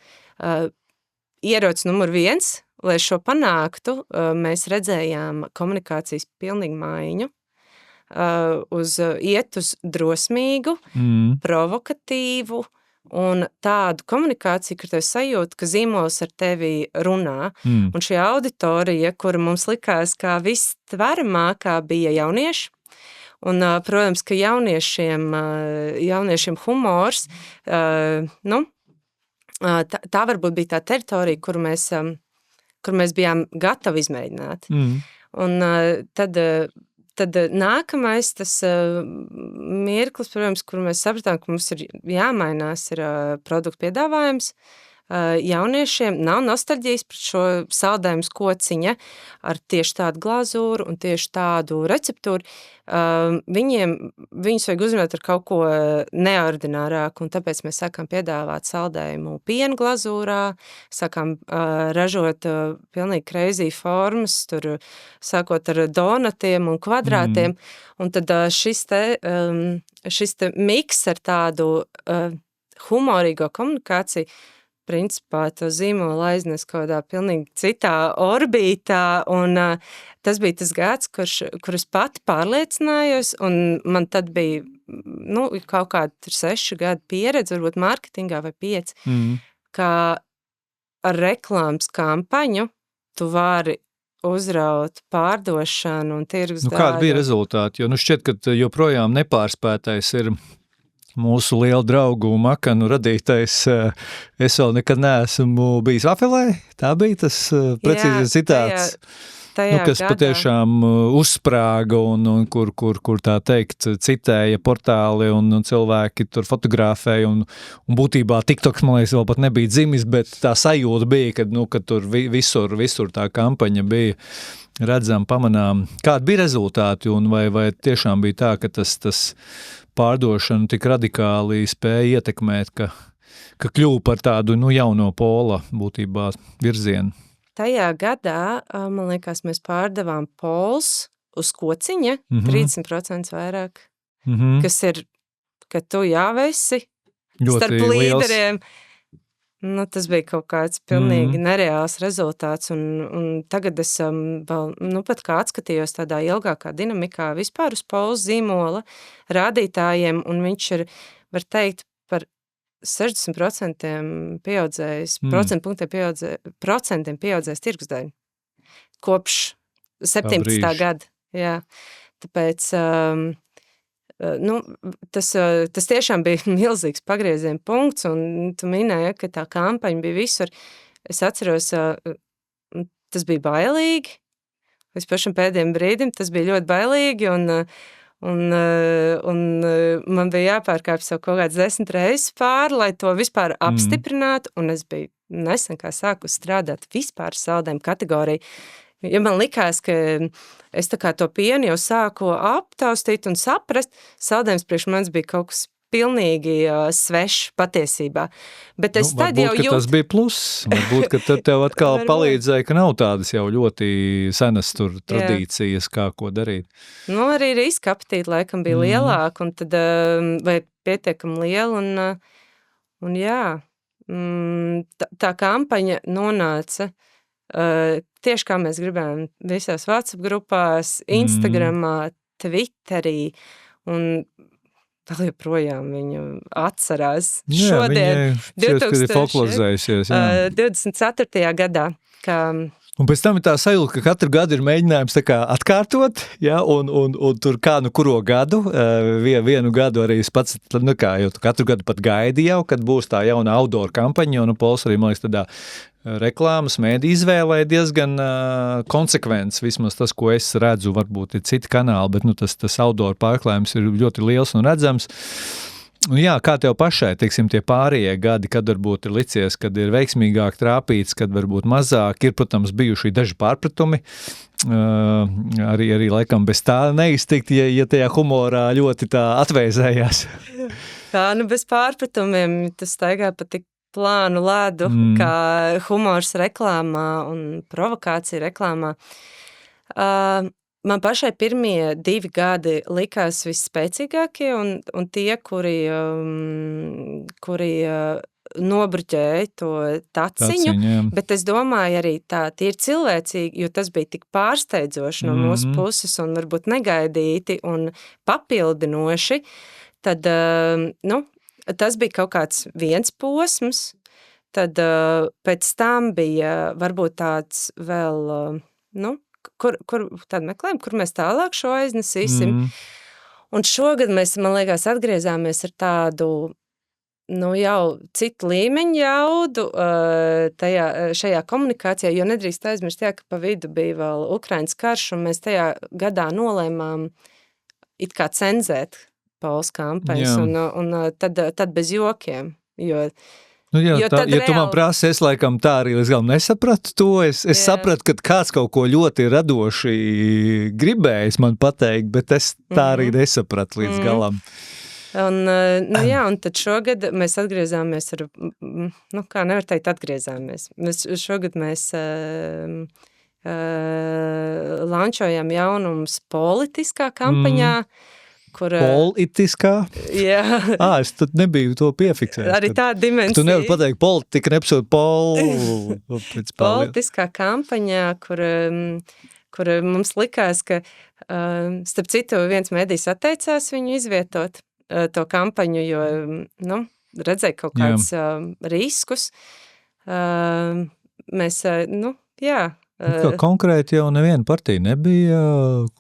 ierocis numur 1, lai šo panāktu, mēs redzējām komunikācijas pilnīgi maiņu, iet uz drosmīgu, provokatīvu un tādu komunikāciju, ka tev sajūta, ka zīmols ar tevi runā. Un šī auditorija, kura mums likās kā vistveramākā, bija jaunieši. Un, protams, ka jauniešiem humors, tā varbūt bija tā teritorija, kur mēs bijām gatavi izmēģināt. Un tad nākamais tas mirklis, protams, kur mēs sapratām, ka mums ir jāmainās, ir produktu piedāvājums. Jauniešiem nav nostalģijas pret šo saldējumu kociņa ar tieši tādu glazūru un tieši tādu receptūru. Viņus vajag uzrunāt ar kaut ko neordinārāku, un tāpēc mēs sākām piedāvāt saldējumu piena glazūrā, sākām ražot pilnīgi crazy formas, tur sākot ar donatiem un kvadrātiem, un tad šis te miks ar tādu humorīgo komunikāciju principā to zīmolu aiznes kādā pilnīgi citā orbītā, un tas bija tas gads, kurus pati pārliecinājos, un man tad bija, kaut kāda 6 gadu pieredze, varbūt mārketingā vai 5, kā ar reklāmas kampaņu tu vari uzraut pārdošanu un tirgus daļu. Kādi bija rezultāti? Jo šķiet, ka joprojām nepārspētais ir mūsu lielu draugu Makanu radītais. Es vēl nekad neesmu bijis Vafelē. Tā bija tas precīzi citāts, kas gadā patiešām uzsprāga un kur tā teikt citēja portāli un cilvēki tur fotografēja un būtībā TikToks, man liekas, vēl pat nebija dzimis, bet tā sajūta bija, kad tur visur tā kampaņa bija redzam, pamanām. Kādi bija rezultāti un vai tiešām bija tā, ka tas pārdošanu tik radikāli spēja ietekmēt, ka kļuva par tādu jauno pola būtībā virzienu? Tajā gadā, man liekas, mēs pārdevām pols uz kociņa 30% vairāk, kas ir, ka tu jāvesi starp līderiem. Tas bija kaut kāds pilnīgi nereāls rezultāts, un tagad es vēl, pat kā atskatījos tādā ilgākā dinamikā vispār uz pols zīmola rādītājiem, un viņš ir, var teikt, par 60% pieaudzējis, procentiem pieaudzējis tirgus daļu. Kopš 17. gada, jā. Tāpēc tas tiešām bija milzīgs pagrieziena punkts, un tu minēji, ka tā kampaņa bija visur. Es atceros, tas bija bailīgi, līdz pašam pēdējiem brīdim tas bija ļoti bailīgi, un man bija jāpārkāp savu kaut kāds 10 reizes pāri, lai to vispār apstiprinātu, un es biju nesen kā sāku strādāt vispār saldējumu kategoriju. Ja man likās, ka es tā kā to pienu jau sāku aptaustīt un saprast, saldējums priekš manis bija kaut kas pilnīgi svešs patiesībā. Bet es tad jau jūt... tas bija pluss. Varbūt, ka tad tev atkal palīdzēja, ka nav tādas jau ļoti senas tur tradīcijas, kā ko darīt. Arī riska apetīte laikam bija lielāka, un tad, vai pietiekami liela, un jā, tā kampaņa nonāca tieši kā mēs gribējām visās WhatsApp grupās, Instagramā, Twitterī, un vēl joprojām viņu atcerās. Jā, Šodien, viņa folklorizējusies, jā. 24. gadā, ka Un pēc tam ir tā sajūta, ka katru gadu ir mēģinājums tā kā atkārtot, ja, un tur kā nu kuro gadu, vienu gadu arī es pats, nu kā, jo katru gadu pat gaidi jau, kad būs tā jauna outdoor kampaņa, un Pols arī, man liekas, tādā reklāmas mēdī izvēlē diezgan konsekvents, vismaz tas, ko es redzu, varbūt ir citi kanāli, bet nu, tas outdoor pārklājums ir ļoti liels un redzams. Un jā, kā tev pašai, teiksim, tie pārējie gadi, kad varbūt ir licies, kad ir veiksmīgāk trāpīts, kad varbūt mazāk, ir, protams, bijuši daži pārpratumi, arī laikam bez tā neiztikt, ja tajā humorā ļoti tā atvēzējās. Tā, nu bez pārpratumiem, tas staigā pa tik plānu ledu, kā humors reklāmā un provokācija reklāmā. Man pašai pirmie 2 gadi likās visspēcīgākie, un tie, kuri nobruķēja to taciņu, bet es domāju arī tie ir cilvēcīgi, jo tas bija tik pārsteidzoši no mūsu puses un varbūt negaidīti un papildinoši, tad, nu, tas bija kaut kāds viens posms, tad pēc tam bija varbūt tāds vēl, nu, kur tādu meklējumu, kur mēs tālāk šo aiznesīsim. Un šogad mēs, man liekas, atgriezāmies ar tādu, nu jau citu līmeņu jaudu šajā komunikācijā, jo nedrīkst aizmirst, ka pa vidu bija vēl Ukrainas karš, un mēs tajā gadā nolēmām it kā cenzēt Pols kampaņas, un tad bez jokiem, jo Nu, ja tu man prasi, es laikam tā arī līdz galam nesapratu to. Es sapratu, ka kāds kaut ko ļoti radoši gribējis man pateikt, bet es tā arī nesapratu līdz galam. Un, nu jā, un tad šogad mēs atgriezāmies ar, nu kā nevar teikt atgriezāmies. Šogad mēs lančojam jaunums politiskā kampaņā, Politiskā? Jā. Es tad nebiju to piefiksējis. Arī tā dimensija. Tu nevari pateikt politika, nepasot Politiskā kampaņā, kur mums likās, ka, starp citu, viens mēdījis atteicās viņu izvietot, to kampaņu, jo, nu, redzēja kaut kāds riskus. Mēs, nu, jā. Konkrēti jau neviena partija nebija,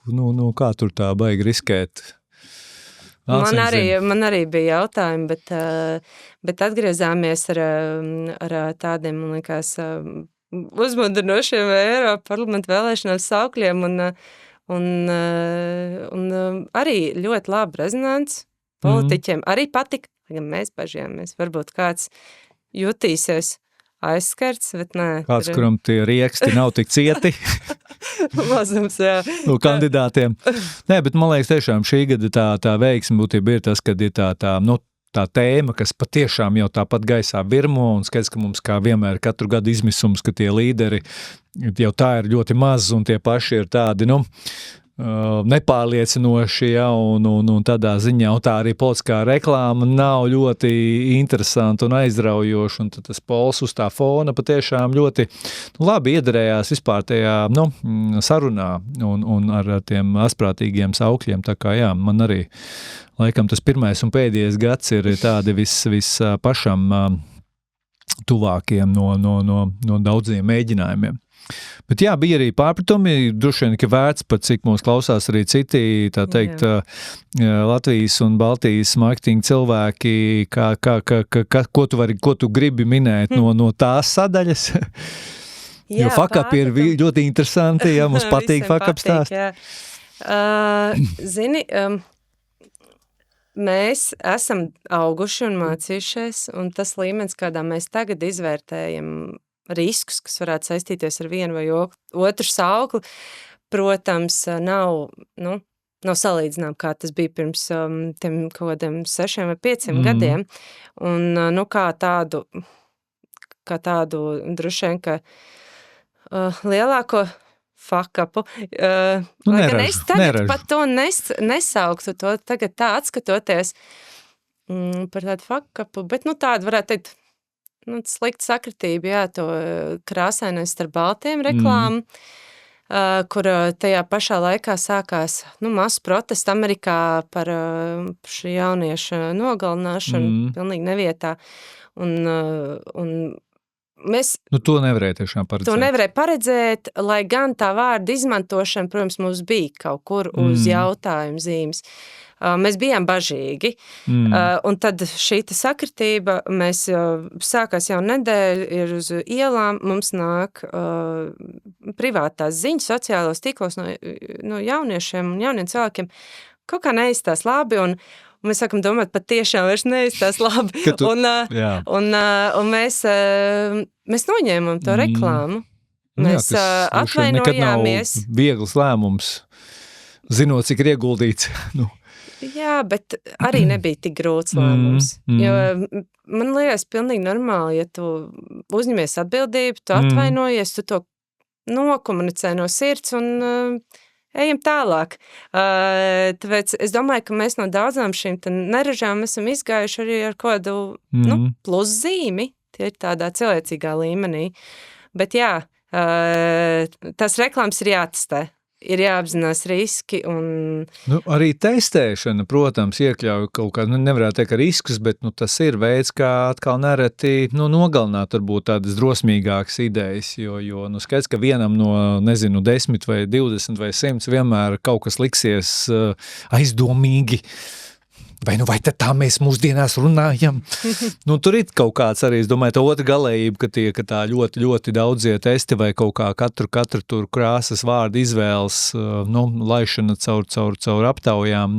nu kā tur tā baigi riskēt? Man arī bija jautājumi, bet atgriezāmies ar tādiem, man liekas, uzmundrinošiem Eiropa parlamentu vēlēšanām saukļiem un arī ļoti labi rezonants politiķiem. Arī patika, gan mēs bažījāmies, varbūt kāds jutīsies aizskarts, bet nē. Kāds, kuram tie rieksti nav tik cieti. Mazums, jā. No kandidātiem. Nē, bet man liekas tiešām šī gada tā veiksme būtība ir tas, kad ir tā tēma, kas patiešām jau tāpat gaisā virmo un skaidrs, ka mums kā vienmēr katru gadu izmisums, ka tie līderi jau tā ir ļoti maz un tie paši ir tādi, nu, nepārliecinoši, ja, un tādā ziņā, un tā arī politiskā reklāma nav ļoti interesanta un aizraujoša, un tad tas Pols uz tā fona patiešām ļoti labi iedarējās vispār tajā, nu, sarunā un ar tiem asprātīgiem saukļiem, tā kā jā, man arī laikam tas pirmais un pēdējais gads ir tādi vis pašam tuvākiem no daudziem mēģinājumiem. Bet jā, bija arī pārpratumi, droši vien, ka vērts, pat cik mūs klausās arī citi, tā teikt, Latvijas un Baltijas marketinga cilvēki, ko tu gribi minēt no tās sadaļas? Jo fuck-up ir ļoti interesanti, ja mums patīk fuck-up stāst. Zini, mēs esam auguši un mācījušies, un tas līmenis, kādā mēs tagad izvērtējam riskus, kas varētu saistīties ar vienu vai otru saukli, protams, nav salīdzinām, kā tas bija pirms tiem kaut kādiem 6 vai 5 gadiem. Un, nu, kā tādu droši vien, ka lielāko fuck-upu, es tagad pat to nesauktu, to tagad tā atskatoties par tādu fuck-upu, bet, nu, tādu varētu teikt, slikta sakritība, jā, to krāsainais starp baltiem reklāmu, kur tajā pašā laikā sākās mazs protests Amerikā par šī jaunieša nogalināšanu pilnīgi nevietā. Un mēs To nevarēja tiešām paredzēt. To nevarēja paredzēt, lai gan tā vārda izmantošana, protams, mums bija kaut kur uz jautājumu zīmes. Mēs bijām bažīgi, un tad šī sakritība, mēs sākās jau nedēļa, ir uz ielām, mums nāk privātās ziņas sociālos tīklos no jauniešiem un jauniem cilvēkiem, kaut kā neizstās labi, un mēs sākam domāt, pat tiešām vairs neizstās labi, un mēs noņēmām to reklāmu, mēs atvainojāmies. Nekad nav viegls lēmums, zinot, cik ir ieguldīts, Jā, bet arī nebija tik grūts lēmums, jo man liekas pilnīgi normāli, ja tu uzņemies atbildību, tu atvainojies, tu to nokomunicē no sirds un ejam tālāk. Tāpēc es domāju, ka mēs no daudzām šīm neražām esam izgājuši arī ar kādu pluszīmi, tie ir tādā cilvēcīgā līmenī, bet jā, tās reklāmas ir jātestē. Ir jāapzinās riski un... Arī testēšana, protams, iekļauj kaut kā, nevarētu teikt, ka riskus, bet tas ir veids, kā atkal nereti nogalināt varbūt tādas drosmīgākas idejas, jo skaidrs, ka vienam no, 10 vai 20 vai 100 vienmēr kaut kas liksies aizdomīgi. Vai tad tā mēs mūsdienās runājam? Tur ir kaut kāds arī, es domāju, tā otra galējība, ka tā ļoti, ļoti daudzie testi vai kaut kā katru tur krāsas vārdu izvēles, laišana caur aptaujām.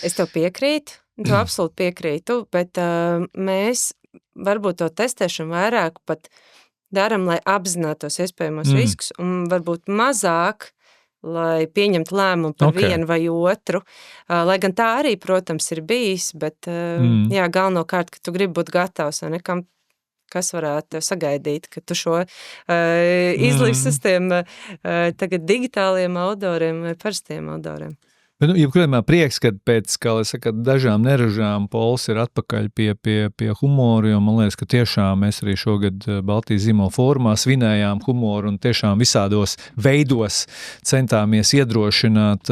Es tev piekrītu, tu absolūti piekrītu, bet mēs varbūt to testēšanu vairāk pat daram, lai apzinātos iespējamos riskus un varbūt mazāk, lai pieņemtu lēmumu par vienu vai otru, lai gan tā arī, protams, ir bijis, bet jā, galvenokārt, ka tu gribi būt gatavs, vai nekam, kas varētu sagaidīt, ka tu šo izliks uz tiem tagad digitāliem autoriem vai parastiem autoriem. Bet, jebkurā prieks, kad pēc, kā lai saka, dažām neražām Pols ir atpakaļ pie humoru, jo man liekas, ka tiešām mēs arī šogad Baltijas zīmola fórumā svinējām humoru un tiešām visādos veidos centāmies iedrošināt,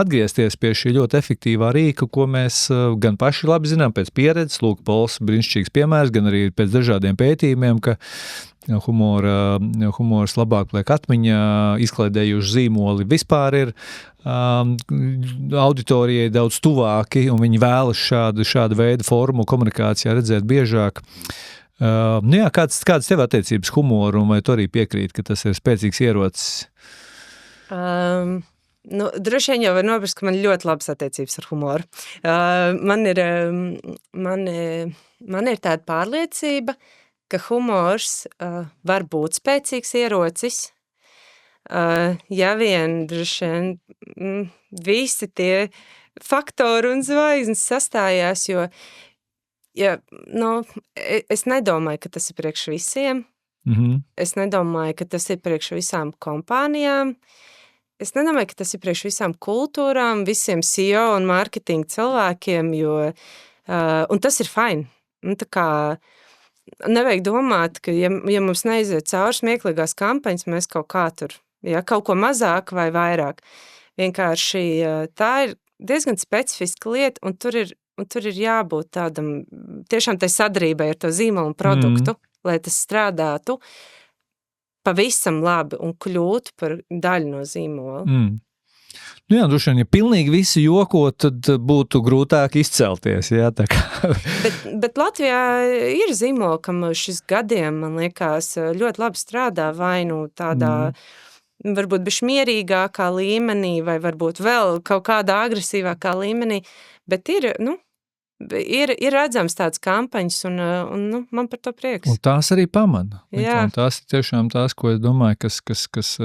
atgriezties pie šī ļoti efektīvā rīka, ko mēs gan paši labi zinām pēc pieredzes, lūk, Pols brīnišķīgs piemērs, gan arī pēc dažādiem pētījumiem, ka humors labāk liek atmiņā, izklaidējuši zīmoli vispār ir auditorijai daudz tuvāki, un viņi vēlas šādu veidu formu komunikācijā redzēt biežāk. Jā, kāds tev attiecības humoru, un vai tu arī piekrīt, ka tas ir spēcīgs ierocis? Droši vien jau var noprast, ka man ļoti labas attiecības ar humoru. Man ir tāda pārliecība, ka humors var būt spēcīgs ierocis, ja vien droši vien visi tie faktori un zvaigznes sastājās, jo es nedomāju, ka tas ir priekš visiem, es nedomāju, ka tas ir priekš visām kompānijām, es nedomāju, ka tas ir priekš visām kultūrām, visiem CEO un mārketinga cilvēkiem, un tas ir fine. Tā kā nevajag domāt, ka ja mums neiziet cauri smieklīgās kampaņas, mēs kaut kā tur, kaut ko mazāk vai vairāk. Vienkārši tā ir diezgan specifiska lieta, un tur ir jābūt tādam, tiešām tai sadarbībai ar to zīmolu un produktu, lai tas strādātu pavisam labi un kļūtu par daļu no zīmola. Jā, droši vien, ja pilnīgi visi joko, tad būtu grūtāk izcelties, jā, tā kā. Bet Latvijā ir zīmola, kam šis gadiem, man liekas, ļoti labi strādā vai tādā, varbūt bišķi mierīgākā līmenī, vai varbūt vēl kaut kādā agresīvākā līmenī, bet ir redzams tāds kampaņas, un man par to prieks. Un tās arī pamana. Un tās ir tiešām tās, ko es domāju, kas es,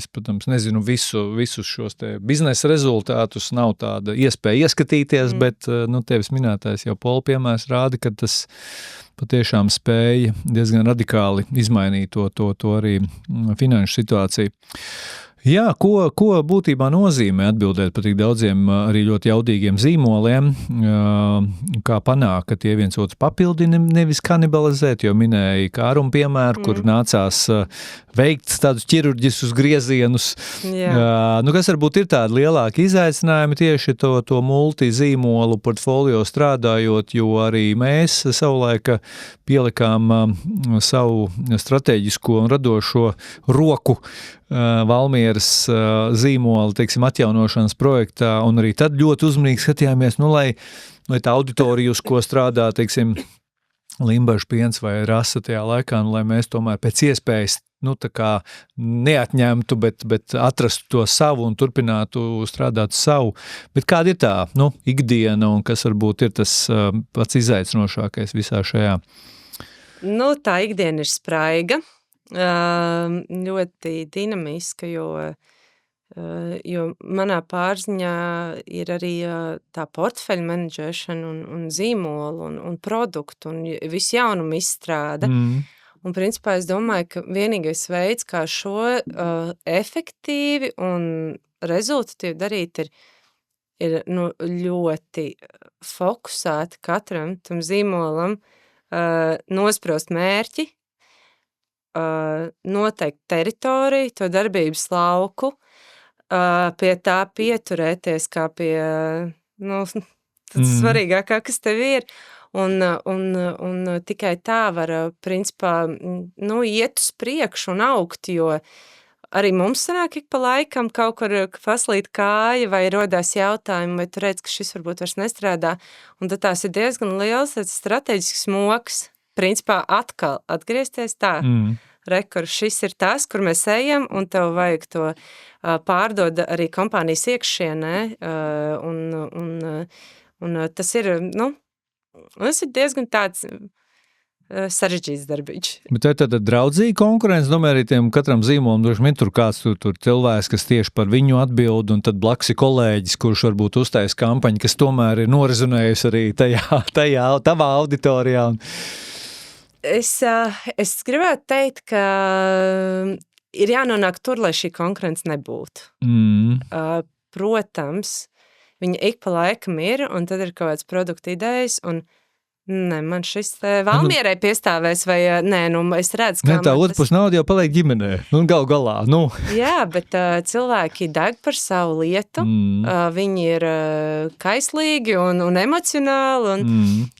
protams, nezinu visus šos te biznesa rezultātus, nav tāda iespēja ieskatīties, bet, tevis minētais jau Pola piemērs rāda, ka tas patiešām spēja diezgan radikāli izmainīt to arī finanšu situāciju. Jā, ko būtībā nozīmē atbildēt par tik daudziem arī ļoti jaudīgiem zīmoliem, kā panāk, ka tie viens otru papildina, nevis kanibalizēt, jo minēja Kāruma piemēru, kur nācās veikt tādus ķirurģiskus griezienus. Kas varbūt ir tādi lielāki izaicinājumi tieši to multizīmolu portfolio strādājot, jo arī mēs savulaika pielikām savu strateģisko un radošo roku Valmieras zīmola, teiksim, atjaunošanas projektā, un arī tad ļoti uzmanīgi skatījāmies, lai tā auditorija, uz ko strādā, teiksim, Limbažu piens vai rasa tajā laikā, lai mēs tomēr pēc iespējas, tā kā neatņemtu, bet atrastu to savu un turpinātu strādāt savu. Bet kāda ir tā, ikdiena un kas varbūt ir tas pats izaicinošākais visā šajā? Tā ikdiena ir spraiga. Ļoti dinamiska, jo manā pārziņā ir arī tā portfeļa menedžēšana un zīmola un produktu un visu jaunumu izstrāde. Un principā es domāju, ka vienīgais veids, kā šo efektīvi un rezultatīvi darīt, ir ļoti fokusēti katram tam zīmolam nosprost mērķi, noteikti teritoriju, to darbības lauku, pie tā pieturēties kā pie svarīgākā, kas tev ir, un tikai tā var, principā, iet uz priekšu un augt, jo arī mums sanāk ik pa laikam kaut kur paslīt kāja vai rodās jautājumi, vai tu redz, ka šis varbūt vairs nestrādā, un tad tās ir diezgan liels strateģisks moks, principā atkal atgriezties tā, rekur, šis ir tas, kur mēs ejam, un tev vajag to pārdod arī kompānijas iekšienē, un tas ir, tas ir diezgan tāds sarežģīts darbiņš. Bet tā ir draudzīga konkurence, domāju, arī tiem katram zīmolam, droši vien tur kāds tur cilvēks, kas tieši par viņu atbild, un tad blakus ir kolēģis, kurš varbūt uztais kampaņu, kas tomēr ir norizonējusi arī tajā tavā auditorijā. Es gribētu teikt, ka ir jānonāk tur, lai šī konkurence nebūtu. Protams, viņa ik pa laikam ir, un tad ir kaut kāds produkta idejas, un man šis Valmierai piestāvēs, vai es redzu, kā tā otrpus nauda jau paliek ģimenē, galā. Jā, bet cilvēki deg par savu lietu, viņi ir kaislīgi un emocionāli,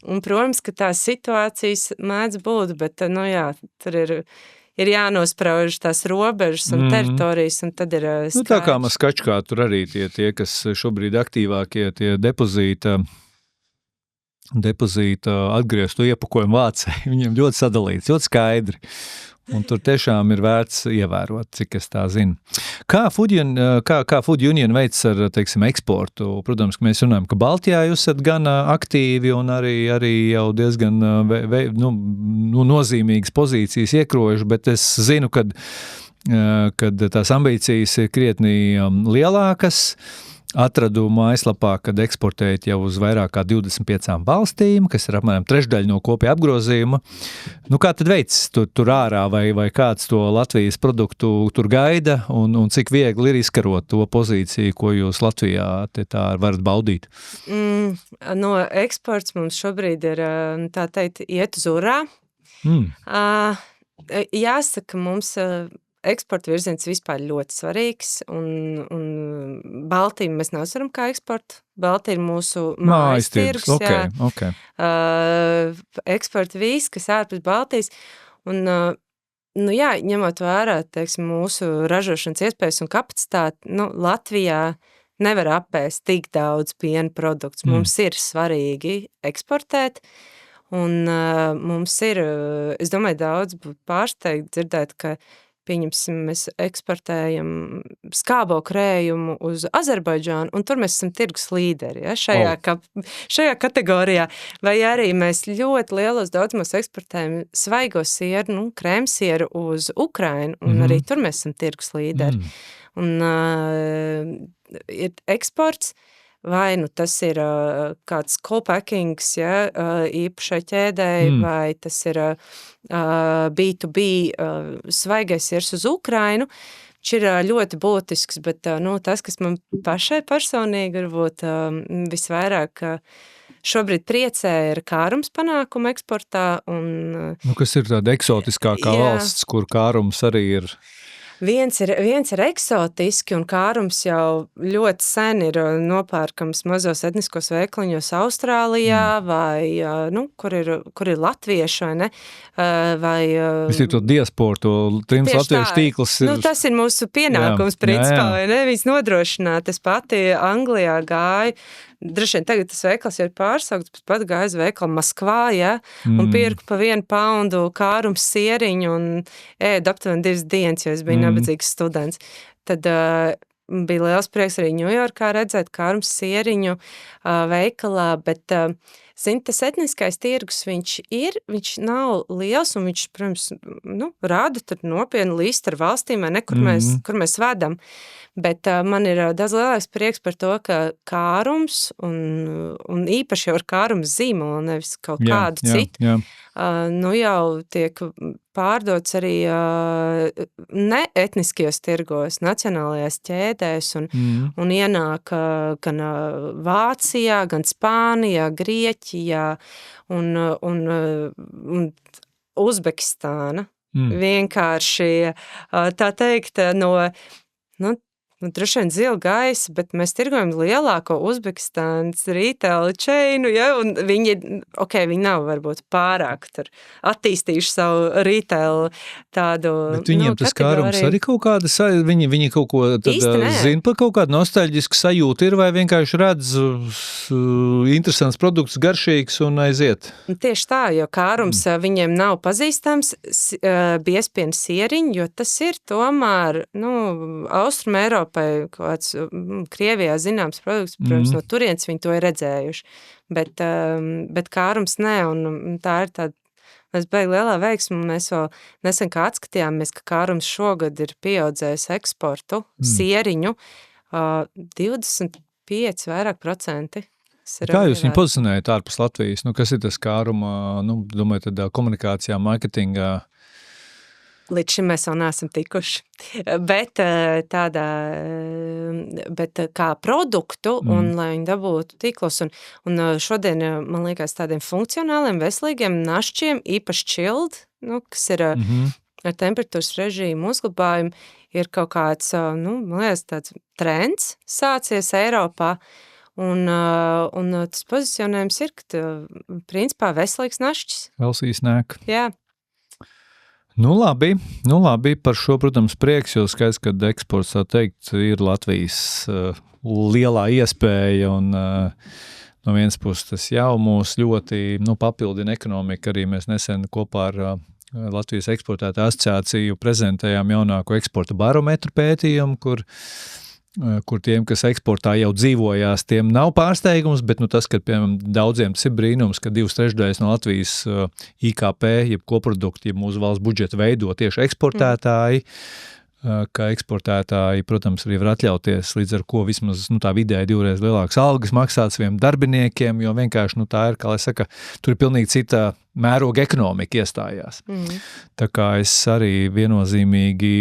un protams, ka tās situācijas mēdz būt, bet, tur ir jānosprauž tās robežas un teritorijas, un tad ir skaidrs. Tā kā Maskačkā tur arī tie, kas šobrīd aktīvākie, tie depozīta atgrieztu iepakojumu vācēji, viņiem ļoti sadalīts, ļoti skaidri. Un tur tiešām ir vērts ievērot, cik es tā zinu. Kā Food Union veic ar, teiksim, eksportu? Protams, ka mēs runājam, ka Baltijā jūs esat gan aktīvi un arī jau diezgan nozīmīgas pozīcijas iekrojuši, bet es zinu, kad tās ambīcijas ir krietni lielākas. Atradu mājaslapā, kad eksportējat jau uz vairāk kā 25 valstīm, kas ir apmēram trešdaļa no kopējā apgrozījuma. Kā tad veids tur ārā vai kāds to Latvijas produktu tur gaida un cik viegli ir izkarot to pozīciju, ko jūs Latvijā tā varat baudīt? Eksports mums šobrīd ir, tā teikt, iet uz urā. Jāsaka, mums eksporta virziens vispār ļoti svarīgs, un Baltiju mēs neuzsveram kā eksportu. Baltija ir mūsu mājas tirgus. Okay. Eksporta viss, kas ārpus Baltijas. Un, ņemot vērā, teiksim, mūsu ražošanas iespējas un kapacitāti, Latvijā nevar apēst tik daudz piena produktus. Mums ir svarīgi eksportēt, un mums ir, es domāju, daudz pārsteigt dzirdēt, ka pieņemsim, mēs eksportējam skābo krējumu uz Azerbaidžānu, un tur mēs esam tirgus līderi, šajā kategorijā. Vai arī mēs ļoti lielos daudzumos eksportējam svaigo sieru, krēmsieru uz Ukrainu, un arī tur mēs esam tirgus līderi. Un ir eksports, vai tas ir kāds co-packings, īpašai ķēdēji, vai tas ir B2B svaigais siers uz Ukrainu, viņš ir ļoti būtisks, bet tas, kas man pašai personīgi varbūt visvairāk šobrīd priecē, ir kārums panākumu eksportā. Un, kas ir tāda eksotiskākā valsts, kur kārums arī ir? Viens ir eksotiski, un kārums jau ļoti sen ir nopērkams mazos etniskos veikliņos Austrālijā, vai, kur ir latvieši, vai ne? Es ir to diasporu, to trims latviešu tīkls. Tas ir mūsu pienākums, principā, vai ne? Viņas nodrošināt. Es pati Anglijā gāju, droši vien tagad tas veikals jau ir pārsaukts, bet pat gāju uz veikalu Maskvā, un pirku pa 1 poundu kārums sieriņu un ēdu aptuveni 2 dienas, jo es biju nabadzīgs students. Tad bija liels prieks arī Ņujorkā redzēt kārums sieriņu veikalā, bet tas etniskais tirgus viņš nav liels, un viņš, protams, rāda tur nopietnu listu ar valstīm, vai ne, kur mēs vedam. Bet man ir daudz lielāks prieks par to, ka kārums un īpaši jau ar kārums zīmolu, nevis kaut kādu citu, jau tiek pārdots arī neetniskajos tirgos, nacionālajās ķēdēs un ienāk gan Vācijā, gan Spānijā, Grieķijā un Uzbekistāna. Vienkārši, tā teikt, droši vien zila gaisa, bet mēs tirgojam lielāko Uzbekistānas retail chainu, un viņi nav varbūt pārāk tur attīstījuši savu retail tādu bet viņiem tas kārums arī kaut kāda, viņi kaut ko zina par kaut kādu nostalģisku sajūtu ir, vai vienkārši redz interesants produkts, garšīgs un aiziet? Tieši tā, jo kārums viņiem nav pazīstams biezpienu sieriņu, jo tas ir tomēr, Austrum Eiropā kāds Krievijā zināms produkts, protams, no turienes viņi to ir redzējuši, bet kārums ne, un tā ir tāda, mēs beig lielā veiksmu, mēs vēl nesen kā atskatījāmies, ka kārums šogad ir pieaudzējis eksportu, sieriņu, 25 vairāk procenti. Kā jūs viņu pozicionējat ārpus Latvijas? Kas ir tas kāruma, domāju, tad komunikācijā, marketingā? Līdz šim mēs vēl neesam tikuši, bet kā produktu un lai viņi dabūtu tīklos un šodien, man liekas, tādiem funkcionāliem, veselīgiem našķiem, īpaši chilled, kas ir ar temperatūras režīmu uzglabājumu, ir kaut kāds, man liekas, tāds trends sācies Eiropā, un tas pozicionējums ir, ka principā veselīgs našķis. Velsīs nāk. Jā. Labi, par šo, protams, prieks, jo skaidrs, ka eksports, tā teikt, ir Latvijas lielā iespēja, un no vienas puses tas jau mūs ļoti papildina ekonomiku, arī mēs nesen kopā ar Latvijas eksportētāju asociāciju prezentējām jaunāko eksporta barometru pētījumu, kur tiem, kas eksportā jau dzīvojās, tiem nav pārsteigums, bet tas, ka, piemēram, daudziem tas ir brīnums, ka 2/3 no Latvijas IKP, jeb koprodukti, jeb mūsu valsts budžeta veido tieši eksportētāji, ka eksportētāji, protams, arī var atļauties, līdz ar ko vismaz tā vidēji 2 lielākas algas maksāt saviem darbiniekiem, jo vienkārši tā ir, kā lai saka, tur ir pilnīgi cita mēroga ekonomika iestājās. Tā kā es arī viennozīmīgi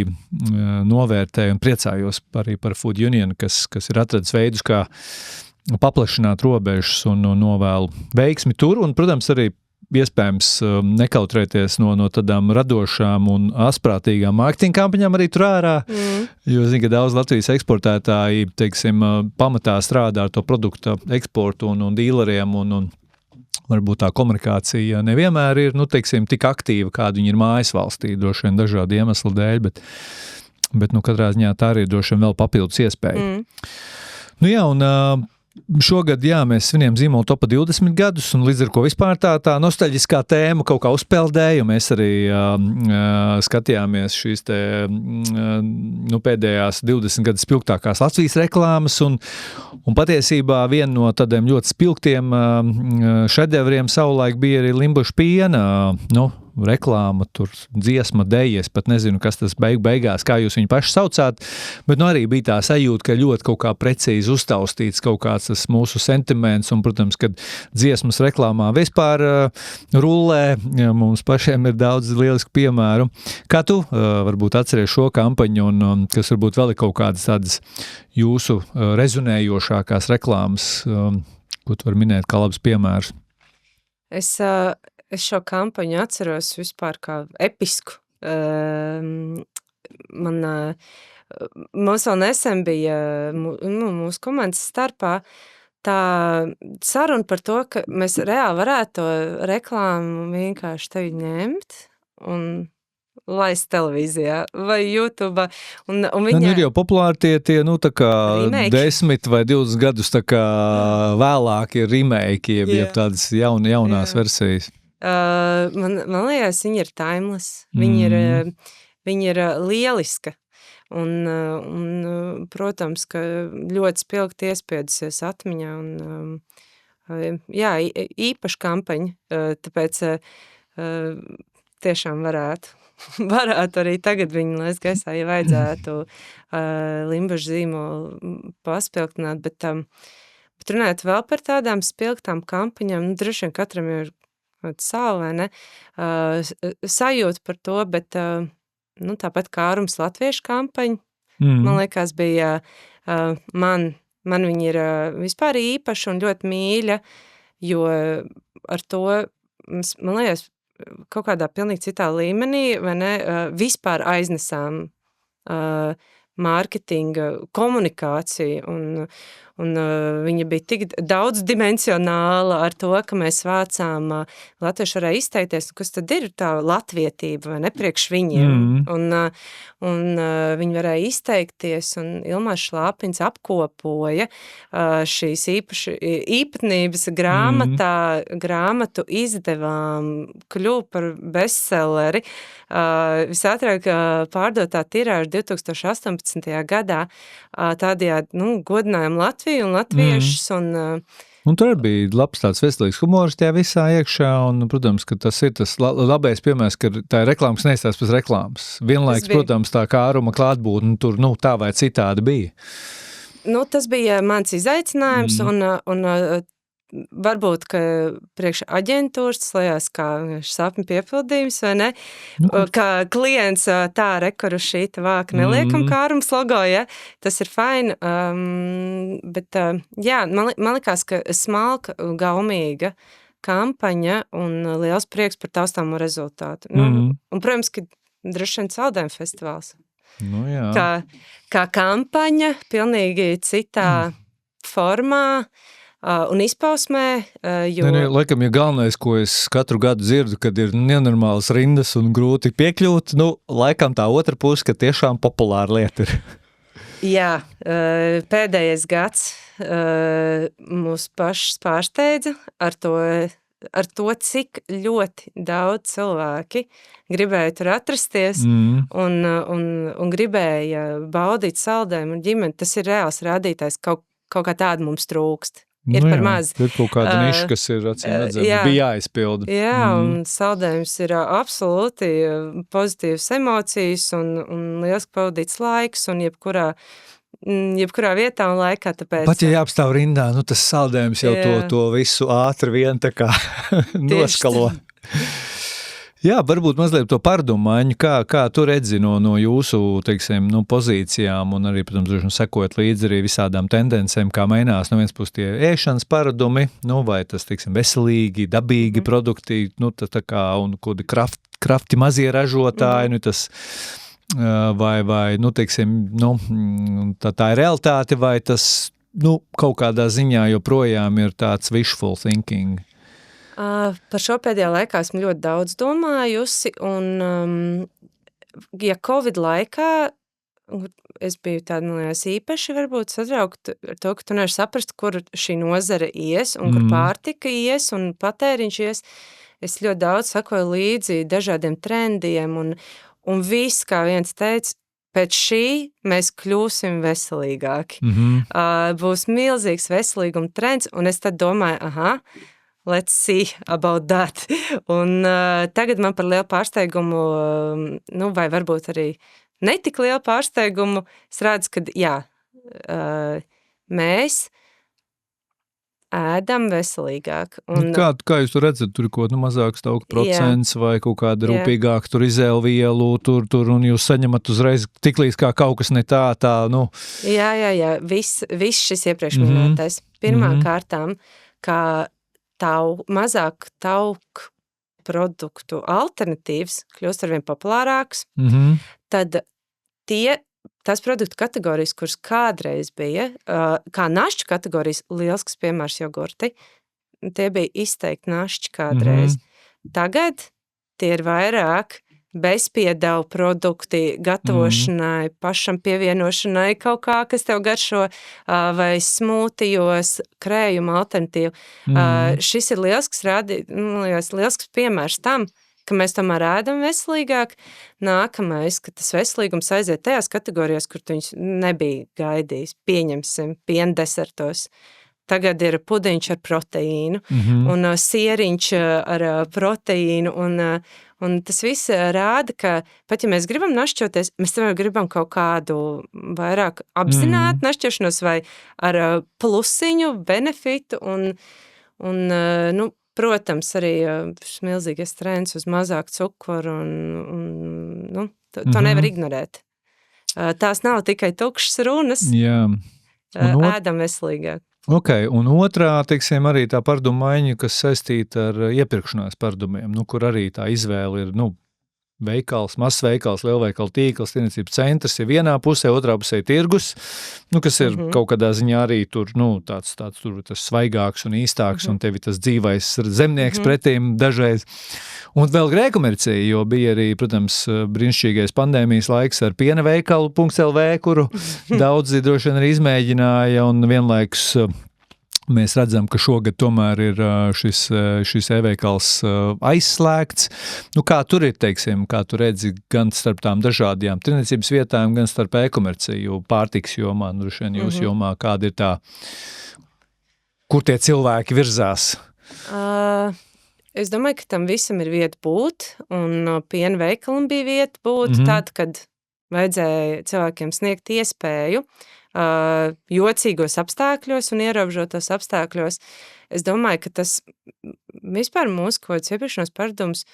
novērtēju un priecājos arī par Food Union, kas ir atradis veidus, kā paplašināt robežas un novēlu veiksmi tur, un, protams, arī iespējams nekautrēties no tādām radošām un asprātīgām mārketinga kampaņām arī tur ārā, jo zinu, ka daudz Latvijas eksportētāji, teiksim, pamatā strādā ar to produktu eksportu un dīleriem un varbūt tā komunikācija nevienmēr ir, teiksim, tik aktīva, kāda viņa ir mājas valstī, droši vien dažādu iemeslu dēļ, bet katrā ziņā tā arī droši vien vēl papildus iespēja. Un šogad, mēs svinējam zīmolu topa 20 gadus, un līdz ar ko vispār tā nostalģiskā tēma kaut kā uzpeldēja, un mēs arī skatījāmies šīs pēdējās 20 gadus spilgtākās Latvijas reklāmas, un patiesībā viena no tādiem ļoti spilgtiem šedevriem savulaik bija arī Limbašu piena, reklāma, tur dziesma, deja, es pat nezinu, kas tas beigās, kā jūs viņu paši saucāt, bet arī bija tā sajūta, ka ļoti kaut kā precīzi uztaustīts kaut kāds tas mūsu sentiments, un, protams, kad dziesmas reklāmā vispār rullē, mums pašiem ir daudz lielisku piemēru. Kā tu varbūt atceries šo kampaņu, un kas varbūt vēl ir kaut kādas tādas jūsu rezonējošākās reklāmas, ko tu vari minēt kā labs piemērs? Es šo kampaņu atceros vispār kā episku. Mums vēl nesen bija mūsu komandas starpā tā saruna par to, ka mēs reāli varētu to reklāmu vienkārši tevi ņemt un laist televīzijā vai YouTube. Un viņa... ir jau populāri tie tā kā remake. 10 vai 20 gadus tā kā vēlāk ir remake, jeb tādas jaunās versijas. Man liekas, viņa ir timeless. Viņa ir lieliska. Un, protams, ka ļoti spilgti iespiedusies atmiņā. Un, īpaša kampaņa, tāpēc tiešām varētu arī tagad viņu laist gaisā, ja vajadzētu limbažu zīmolu paspilgtināt, bet runājot vēl par tādām spilgtām kampaņām, droši vien katram ir savu, vai ne, sajūta par to, bet tāpat kā Ārums latviešu kampaņa, man liekas, bija, man viņa ir vispār īpaša un ļoti mīļa, jo ar to, man liekas, kaut kādā pilnīgi citā līmenī, vai ne, vispār aiznesām mārketinga komunikāciju, un viņa bija tik daudzdimensionāla ar to, ka mēs vācām, latvieši varēja izteikties, kas tad ir tā latvietība, vai ne, priekš viņiem, un viņi varēja izteikties, un Ilmārs Šlāpins apkopoja šīs īpatnības grāmatu izdevām, kļuva par bestselleri, visātrāk pārdotā tirāža 2018. Gadā, tādējādi, godinājām Latviju un latviešus, Un tur bija labs tāds veselīgs humors tajā visā iekšā, un, protams, ka tas ir tas labais piemērs, ka tā ir reklāmas neizstās pēc reklāmas. Vienlaiks, protams, tā kā Āruma klātbūtne tur, tā vai citādi bija. Tas bija mans izaicinājums, un varbūt, ka priekš aģentūras slējās kā sapņu piepildījums, vai ne? Kā klients tā rekuru šī vāka neliekam kā Ārums logo, ja? Tas ir fine, bet man likās, ka smalka, gaumīga kampaņa un liels prieks par taustāmo rezultātu. Un, protams, ka droši vien Saldējuma festivāls. Kā kampaņa, pilnīgi citā formā, un izpausmē, jo... Laikam, ja galvenais, ko es katru gadu dzirdu, kad ir nenormālas rindas un grūti piekļūt, laikam tā otra puse, ka tiešām populāra lieta ir. Jā, pēdējais gads mūs pašus pārsteidza ar to, cik ļoti daudz cilvēki gribēja tur atrasties un gribēja baudīt Saldējumu un ģimeni. Tas ir reāls rādītājs, kaut kā tāda mums trūkst. Ir par maz. Ir kaut kāda niša, kas ir bija jāizpilda. Jā, un Saldējums ir absolūti pozitīvas emocijas un liels pavadīts laiks, un jebkurā vietā un laikā, tāpēc... Pat ja jāapstāv rindā, tas Saldējums jau to visu ātri vien tā kā noskalo. Jā, varbūt mazliet to paradumu maiņu, kā tu redzi no jūsu, teiksim, pozīcijām un arī, protams, sekojot līdzi arī visādām tendencēm, kā mainās no vienas puses tie ēšanas paradumi, vai tas, teiksim, veselīgi, dabīgi produkti, tā kā, un kādi krafti mazie ražotāji, tas, vai, teiksim, tā ir realitāte, vai tas, kaut kādā ziņā joprojām ir tāds wishful thinking? Par šo pēdējā laikā esmu ļoti daudz domājusi, un ja Covid laikā es biju tāda īpaši varbūt satraukta ar to, ka tu nevari saprast, kur šī nozare ies, un kur pārtika ies, un patēriņš ies. Es ļoti daudz sakoju līdzi dažādiem trendiem, un viss, kā viens teica, pēc šī mēs kļūsim veselīgāki. Būs milzīgs veselīguma trends, un es tad domāju, let's see about that. Un tagad man par lielu pārsteigumu, vai varbūt arī netik lielu pārsteigumu, es redzu, ka jā, mēs ēdam veselīgāk. Un, kā jūs tur redzat, tur ir kaut mazāks tauku procents vai kaut kāda rūpīgāk tur izēlvielu, tur, un jūs saņemat uzreiz tiklīdz kā kaut kas ne tā, nu. Jā, viss šis iepriekš minētais. Pirmām kārtām, kā mazāk tauku produktu alternatīvas kļūst arvien populārāks, tad tās produktu kategorijas, kuras kādreiz bija, kā našķu kategorijas, lielisks piemērs jogurti, tie bija izteikti našķi kādreiz. Tagad tie ir vairāk bezpiedevu produkti gatavošanai, pašam pievienošanai, kaut kā, kas tev garšo, vai smūtijos, krējuma alternatīvu. Šis ir lielisks piemērs tam, ka mēs tomēr ēdam veselīgāk. Nākamais, ka tas veselīgums aiziet tajās kategorijās, kur tu viņš nebija gaidījis. Pieņemsim, piendesertos. Tagad ir pudiņš ar proteīnu un sieriņš ar proteīnu un tas viss rāda, ka pat ja mēs gribam našķoties, mēs tomēr gribam kaut kādu vairāk apzinātu našķošanos vai ar plusiņu, benefitu un protams, arī milzīgais trends uz mazāk cukuru un to nevar ignorēt. Tās nav tikai tukšas runas, ēdam veselīgāk. Ok, un otrā, teiksim, arī tā pārdomu maiņa, kas saistīta ar iepirkšanās pārdomiem, kur arī tā izvēle ir, veikals, mazs veikals, lielveikala tīkls, tirniecības centrs ir vienā pusē, otrā pusē tirgus, kas ir kaut kādā ziņā arī tur, tāds tur tas svaigāks un īstāks, un tevi tas dzīvais zemnieks pretīm dažreiz. Un vēl grēkomercija, jo bija arī, protams, brīnišķīgais pandēmijas laiks ar piena veikalu.lv, kuru daudzi droši vien arī izmēģināja, un vienlaikus mēs redzam, ka šogad tomēr ir šis e-veikals aizslēgts. Kā tur ir, teiksim, kā tu redzi gan starp tām dažādajām tirniecības vietām, gan starp e-komerciju, pārtiks jomā, droši vien jūsu jomā, kāda ir tā, kur tie cilvēki virzās? Es domāju, ka tam visam ir vieta būt, un piena veikalam bija vieta būt, tad, kad vajadzēja cilvēkiem sniegt iespēju jocīgos apstākļos un ierobežotos apstākļos. Es domāju, ka tas vispār mūsu kaut kāds iepriekšanās paradumus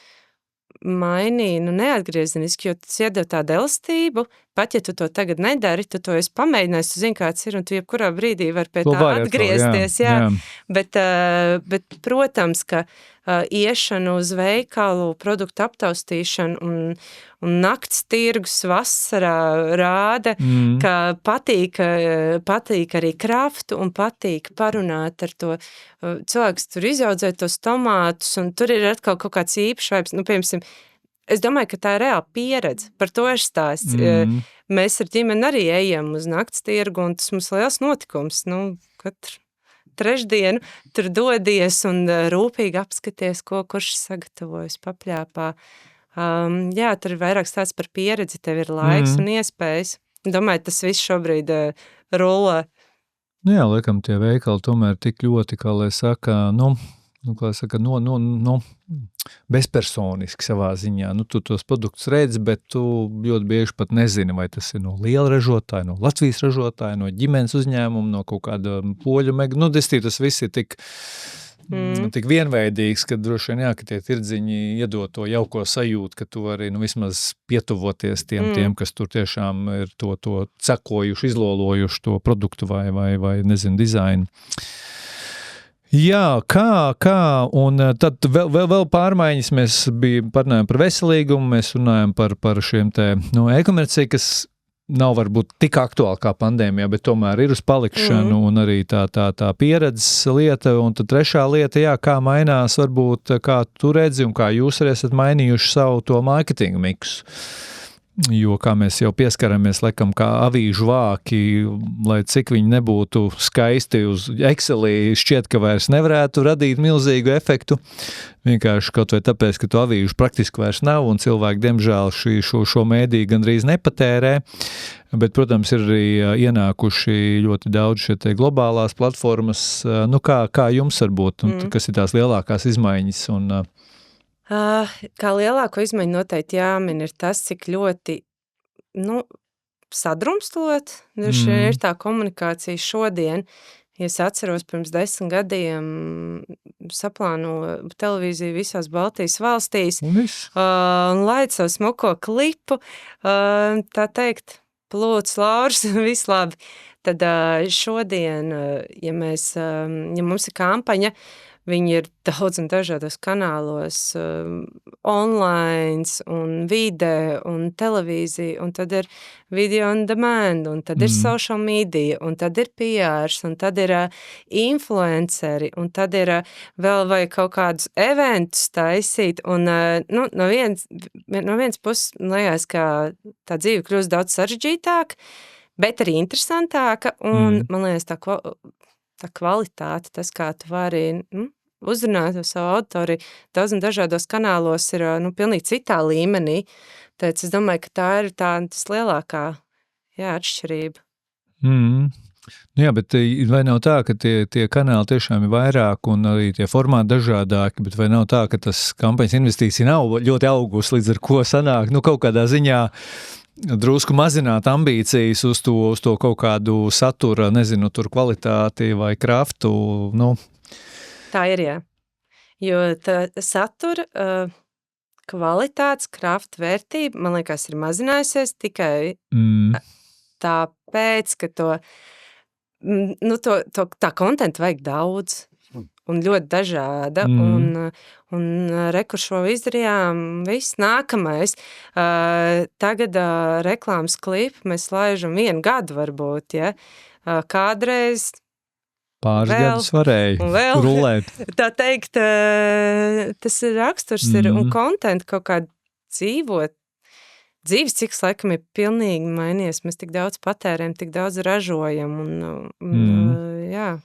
mainīja, neatgriezeniski, jo tas iedod tādu elastību, pat ja tu to tagad nedari, tu to esi pamēģinājis, tu zini, kāds ir, un tu jebkurā brīdī var pie tā atgriezties, jā. Bet, protams, ka iešanu uz veikalu, produktu aptaustīšanu un nakts tirgus vasarā rāda, ka patīk arī kraftu un patīk parunāt ar to cilvēks, tur izaudzēt tos tomātus, un tur ir atkal kaut kāds īpašs vibes, piemēram, es domāju, ka tā ir reāla pieredze, par to ir stāsts. Mēs ar ģimeni arī ejam uz nakts tirgu, un tas mums liels notikums, katru trešdienu tur dodies un rūpīgi apskaties, kurš sagatavojas papļāpā. Jā, tur ir vairāk stāsts par pieredzi, tev ir laiks un iespējas. Domāju, tas viss šobrīd rullē. Jā, laikam tie veikali tomēr tik ļoti, kā lai saka, bezpersoniski savā ziņā. Tu tos produktus redzi, bet tu ļoti bieži pat nezini, vai tas ir no liela ražotāja, no Latvijas ražotāja, no ģimenes uzņēmuma, no kaut kāda poļu mega. Tas viss ir tik vienveidīgs, ka droši vien, ka tie tirdziņi iedod to jauko sajūtu, ka tu vari vismaz pietuvoties tiem, kas tur tiešām ir to cekojuši, izlolojuši to produktu vai nezinu, dizainu. Jā, kā, un tad vēl pārmaiņas mēs parunājam par veselīgumu, mēs runājam par šiem te, e-komerciju, kas nav varbūt tik aktuāli kā pandēmijā, bet tomēr ir uz palikšanu un arī tā pieredzes lieta, un tad trešā lieta, kā mainās varbūt, kā tu redzi un kā jūs arī esat mainījuši savu to mārketinga miksu. Jo, kā mēs jau pieskaramies, laikam, kā avīžu vāki, lai cik viņi nebūtu skaisti uz Excelī, šķiet, ka vairs nevarētu radīt milzīgu efektu. Vienkārši kaut vai tāpēc, ka tu avīžu praktiski vairs nav, un cilvēki, diemžēl, šo mēdīju gandrīz nepatērē. Bet, protams, ir arī ienākuši ļoti daudz šie te globālās platformas. Nu, kā jums varbūt, kas ir tās lielākās izmaiņas? Un, kā lielāko izmaiņu noteikti jāmin ir tas, cik ļoti, sadrumstalot ir tā komunikācija šodien. Ja es atceros, pirms 10 gadiem saplāno televīziju visās Baltijas valstīs un laid savu smoko klipu, tā teikt, plūc Lauris, viss labi. Tad šodien, ja mums ir kampaņa, viņi ir daudz un dažādos kanālos, online, un vide, un televīzija, un tad ir video on demand, un tad ir social media, un tad ir PRs, un tad ir influenceri, un tad ir vēl vai kaut kādus eventus taisīt, un no viens puses liekas, ka tā dzīve kļūst daudz sarežģītāka, bet arī interesantāka, un man liekas tā kvalitāte, tas, kā tu vari uzrunāt savu auditoriju daudz un dažādos kanālos ir pilnīgi citā līmenī. Tāpēc es domāju, ka tā ir tas lielākā atšķirība. Jā, bet vai nav tā, ka tie kanāli tiešām ir vairāk un arī tie formāti dažādāki, bet vai nav tā, ka tas kampaņas investīcija nav ļoti augus, līdz ar ko sanāk, kaut kādā ziņā drusku mazināt ambīcijas uz to kaut kādu satura, nezinu, tur kvalitāti vai kraftu, Tā ir, jā. Jo tā satura kvalitātes, krafta, vērtība, man liekas, ir mazinājusies tikai tāpēc, ka tā kontenta vajag daudz un ļoti dažāda, un kur šo izdarījām, viss nākamais. Tagad reklāmas klipu mēs laižam 1 gadu varbūt, ja? Kādreiz pāris gadus varēja rulēt. Tā teikt, tas ir raksturs un kontent kaut kā dzīves cikls laikam ir pilnīgi mainījies. Mēs tik daudz patērējam, tik daudz ražojam jā.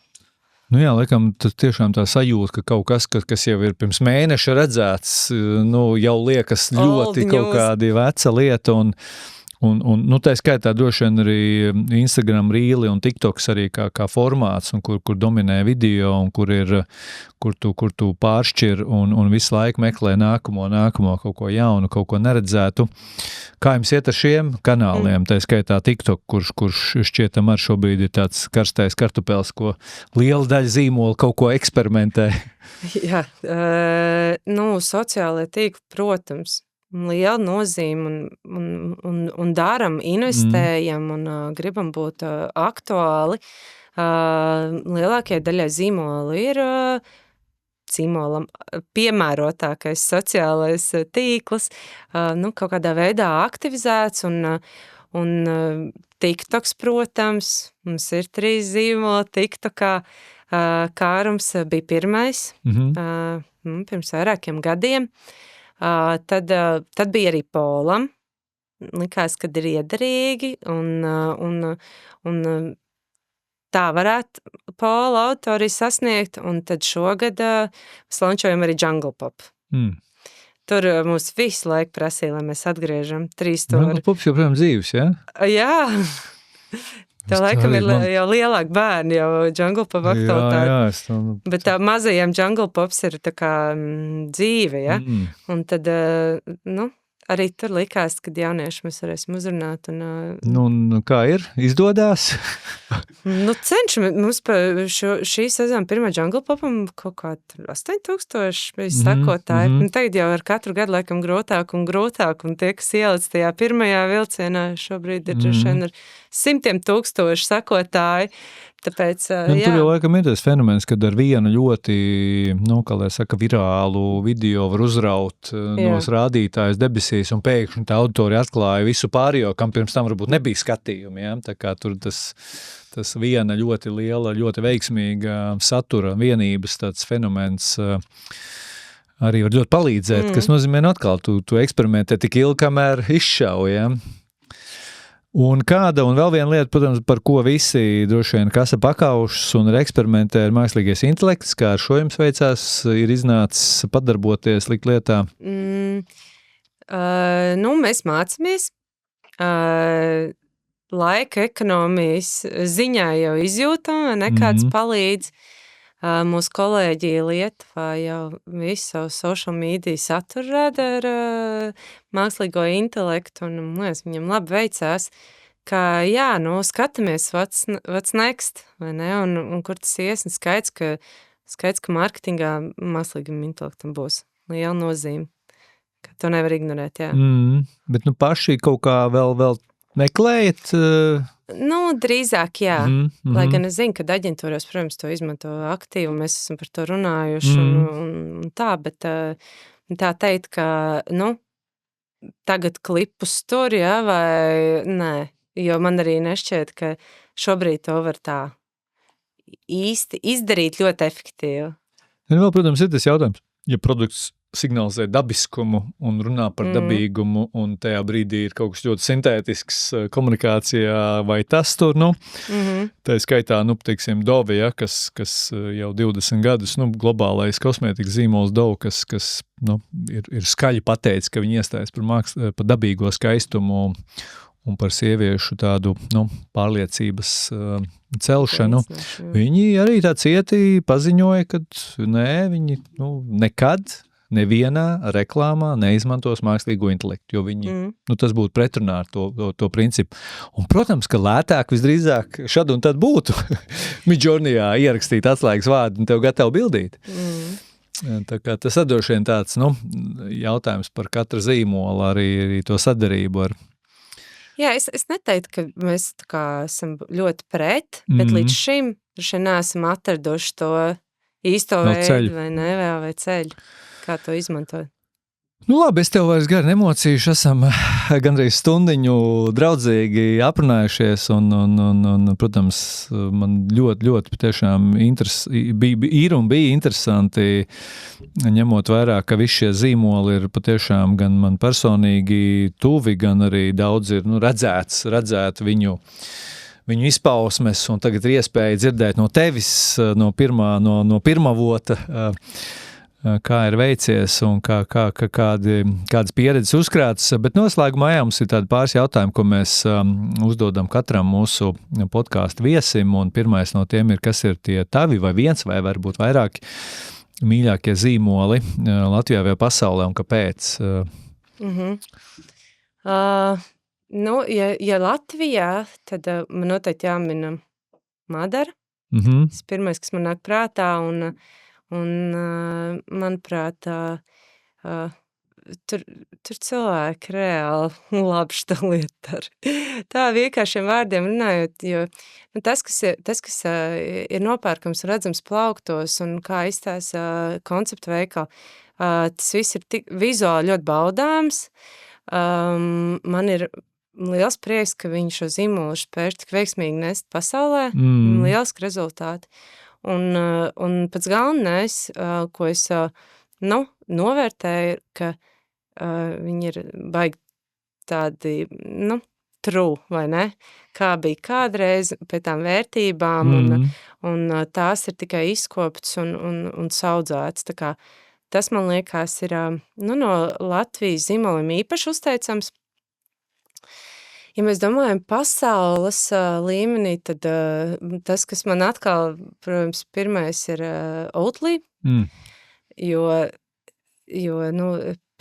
Jā, laikam, tas tiešām tā sajūta, ka kaut kas, kas jau ir pirms mēneša redzēts, jau liekas ļoti kaut kādi veca lieta un tā skaitā droši vien arī Instagram rīli un TikToks arī kā formāts, un kur dominē video, un kur tu pāršķir un visu laiku meklē nākamo kaut ko jaunu, kaut ko neredzētu. Kā jums iet ar šiem kanāliem, tā skaitā TikTok, kurš šķietam ar šobrīd ir tāds karstais kartupels, ko liela daļa zīmola kaut ko eksperimentē? Jā, sociālajie tīkli, protams, liela nozīme un daram, investējam un gribam būt aktuāli. Lielākie daļai zīmoli ir zīmolam piemērotākais sociālais tīkls, kaut kādā veidā aktivizēts un TikToks, protams, mums ir 3 zīmoli TikTokā, Kārums bija pirmais, pirms vairākiem gadiem. Tad bija arī Polam, likās, kad ir iederīgi, un tā varētu Pola autori sasniegt, un tad šogad slančojam arī Jungle Pop. Tur mūs visu laiku prasīja, lai mēs atgriežam 3 stūri. Jungle Pops joprojām dzīves, ja? Jā. Tā laikam ir jau lielāk bērni, jau Jungle Pop aktualitāte. Jā, bet tā mazajiem Jungle Pops ir tā kā dzīve, ja? Un tad, arī tur likās, kad jaunieši mēs varēsim uzrunāt. Un kā ir? Izdodās? Cenšamies. Mums šī sezona pirmā Jungle Popam kaut kā 8000 bija sakotāji. Tagad jau ar katru gadu laikam grūtāk, un tie, kas ielic tajā pirmajā vilcienā, šobrīd ir ar 100,000 sakotāji. Tāpēc, Tur jau laikam ir tas fenomens, kad ar vienu ļoti, kā lai saka, virālu video var uzraut nos rādītājus debesīs, un pēkšņi tā auditorija atklāja visu pārējo, kam pirms tam varbūt nebija skatījumi. Ja? Tā kā tur tas viena ļoti liela, ļoti veiksmīga satura vienības tāds fenomens arī var ļoti palīdzēt, kas nozīmē, atkal, tu eksperimentē tik ilgi, kamēr izšauj, ja? Un kāda, un vēl viena lieta, protams, par ko visi droši vien kasa pakaušus un eksperimentē ar mākslīgais intelekts, kā ar šo jums veicās, ir iznācis padarboties, likt lietā? Mēs mācāmies. Laika ekonomijas ziņā jau izjūtam, nekāds palīdz. Mūsu kolēģi Lietuvā jau visu savu social media saturu rada ar mākslīgo intelektu, un viņam labi veicās, ka skatāmies what's next, vai ne, un kur tas ies, un skaidrs, ka marketingā mākslīgam intelektam būs liela nozīme, ka to nevar ignorēt, jā. Bet paši kaut kā vēl meklējat? Drīzāk, jā. Lai gan es zinu, ka aģentūros, protams, to izmanto aktīvi, mēs esam par to runājuši un tā, bet tā teikt, ka, tagad klipus tur, jā, vai nē, jo man arī nešķiet, ka šobrīd to var tā īsti izdarīt ļoti efektīvi. Un vēl, protams, ir tas jautājums, ja produkts signalizē dabiskumu un runā par dabīgumu, un tajā brīdī ir kaut kas ļoti sintētisks komunikācijā, vai tas tur, tā skaitā, teiksim, Dove, ja, kas jau 20 gadus, globālais kosmētikas zīmols Dove, kas ir skaļi pateicis, ka viņi iestājas par dabīgo skaistumu un par sieviešu tādu, pārliecības celšanu. Viņi arī tā cieti paziņoja, ka viņi nekad nevienā reklāmā neizmantos mākslīgo intelektu, jo viņi, tas būtu pretrunā ar to principu. Un, protams, ka lētāk visdrīzāk šad un tad būtu Midjourneyā ierakstīt atslēgas vārdu un tev gatavu bildīt. Tā kā tas droši vien tāds, jautājums par katru zīmolu, arī to sadarību ar. Jā, es neteiktu, ka mēs tā kā esam ļoti pret, bet līdz šim neesam atraduši to īsto veidu vai ceļu, kā to izmantot. Labi, es tev vairs gari nemocīšu, esam gandrīz stundiņu draudzīgi aprunājušies un protams, man ļoti patiešām bija interesanti, ņemot vērā, ka visi šie zīmoli ir patiešām gan man personīgi tuvi, gan arī daudz ir redzēt viņu izpausmes, un tagad ir iespēja dzirdēt no tevis, no pirmā vota, kā ir veicies un kādas pieredzes uzkrātas, bet noslēgumā mums ir tādi pāris jautājumi, ko mēs uzdodam katram mūsu podcastu viesim, un pirmais no tiem ir, kas ir tie tavi vai viens vai varbūt vairāki mīļākie zīmoli Latvijā vai pasaulē un kāpēc? Ja Latvijā, tad man noteikti jāmina Madara. Tas pirmais, kas man nāk prātā, un manuprāt, tur cilvēki reāli labi šo lietu ar. Tā vienkāršiem vārdiem runājot, jo tas, kas ir nopērkams un redzams plauktos un kā izstāsta konceptu veikali, tas viss ir tik vizuāli ļoti baudāms. Man ir liels prieks, ka viņi šo zīmolu spēj tik veiksmīgi nest pasaulē. Lieliski rezultāti. Un pats galvenais, ko es novērtēju, ka viņi ir baigi tādi, true, vai ne? Kā bija kādreiz pēc tām vērtībām, un tās ir tikai izkoptas un saudzētas. Tā kā tas, man liekas, ir no Latvijas zīmoliem īpaši uzteicams. Ja mēs domājam pasaules līmenī, tad tas, kas man atkal, protams, pirmais ir Oatly, jo,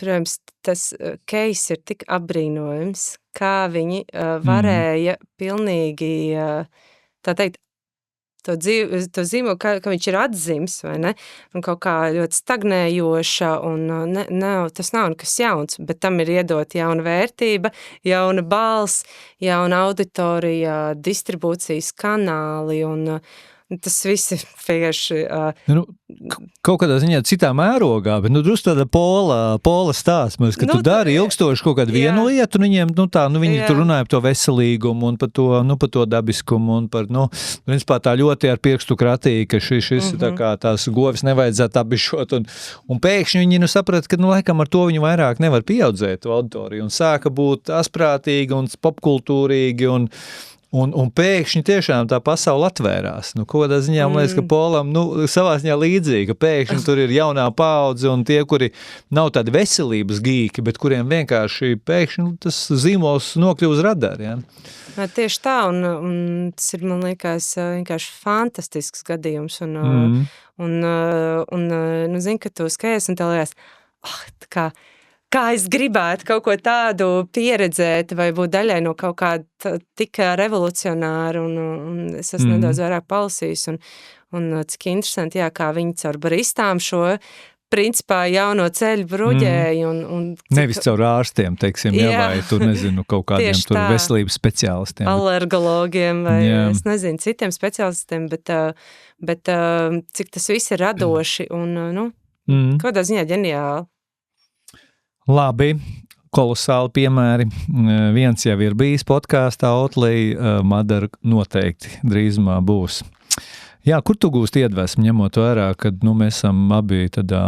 protams, tas case ir tik apbrīnojams, kā viņi varēja pilnīgi, tā teikt, to zīmolu, ka viņš ir atzims, vai ne? Un kaut kā ļoti stagnējoša, un tas nav nekas jauns, bet tam ir iedot jauna vērtība, jauna balss, jauna auditorija, distribūcijas kanāli, un Tas viss ir vienkārši... Kaut kādā ziņā citā mērogā, bet drusku tāda pola stāsts, ka tu dari ilgstoši kaut kādu vienu lietu, un viņiem, viņi tur runāja par to veselīgumu un par to dabiskumu un par, principā tā ļoti ar pirkstu kratīja, ka šis tā kā tās govis nevajadzētu abišot, un pēkšņi viņi saprata, ka, laikam ar to viņi vairāk nevar pieaudzēt to auditoriju, un sāka būt asprātīgi un popkultūrīgi, un pēkšņi tiešām tā pasaule atvērās. Kādā ziņā, man liekas, ka Polam, savā ziņā līdzīgi, ka pēkšņi tur ir jaunā paudze un tie, kuri nav tādi veselības gīki, bet kuriem vienkārši pēkšņi tas zīmols nokļuva uz radara, ja? Tieši tā, un tas ir, man liekas, vienkārši fantastisks gadījums, un zinu, ka tu skaties, un tev liekas, kā es gribētu kaut ko tādu pieredzēt vai būt daļai no kaut kāda tik revolucionāra, un es esmu nedaudz vairāk palasījis, un cik interesanti, kā viņi caur baristām šo principā jauno ceļu bruģēja. Nevis caur ārstiem, teiksim, vai tur, nezinu, kaut kādiem tur veselības speciālistiem. Alergologiem vai, es nezinu, citiem speciālistiem, bet cik tas viss ir radoši un, kādā ziņā ģeniāli. Labi, kolosāli piemēri. Viens jau ir bijis podkāstā Outlay, Madara noteikti drīzumā būs. Jā, kur tu gūst iedvesmu, ņemot vērā, kad mēs esam abi tādā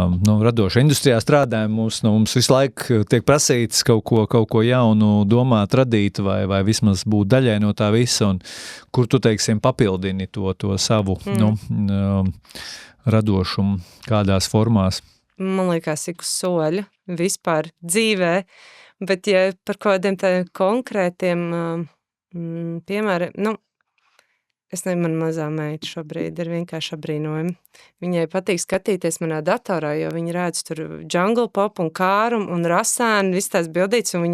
radošā industrijā strādājam, mums visu laiku tiek prasīts kaut ko jaunu domāt, radīt vai vismaz būt daļai no tā visa, un kur tu, teiksim, papildini to savu radošumu kādās formās? Man liekas, ik uz soļa vispār dzīvē, bet ja par kādiem tādiem konkrētiem piemēriem, es nezinu, man mazā meita šobrīd ir vienkārši apbrīnojumi. Viņai patīk skatīties manā datorā, jo viņa redz tur jungle pop un kārumu un rasēnu, viss tās bildītes, un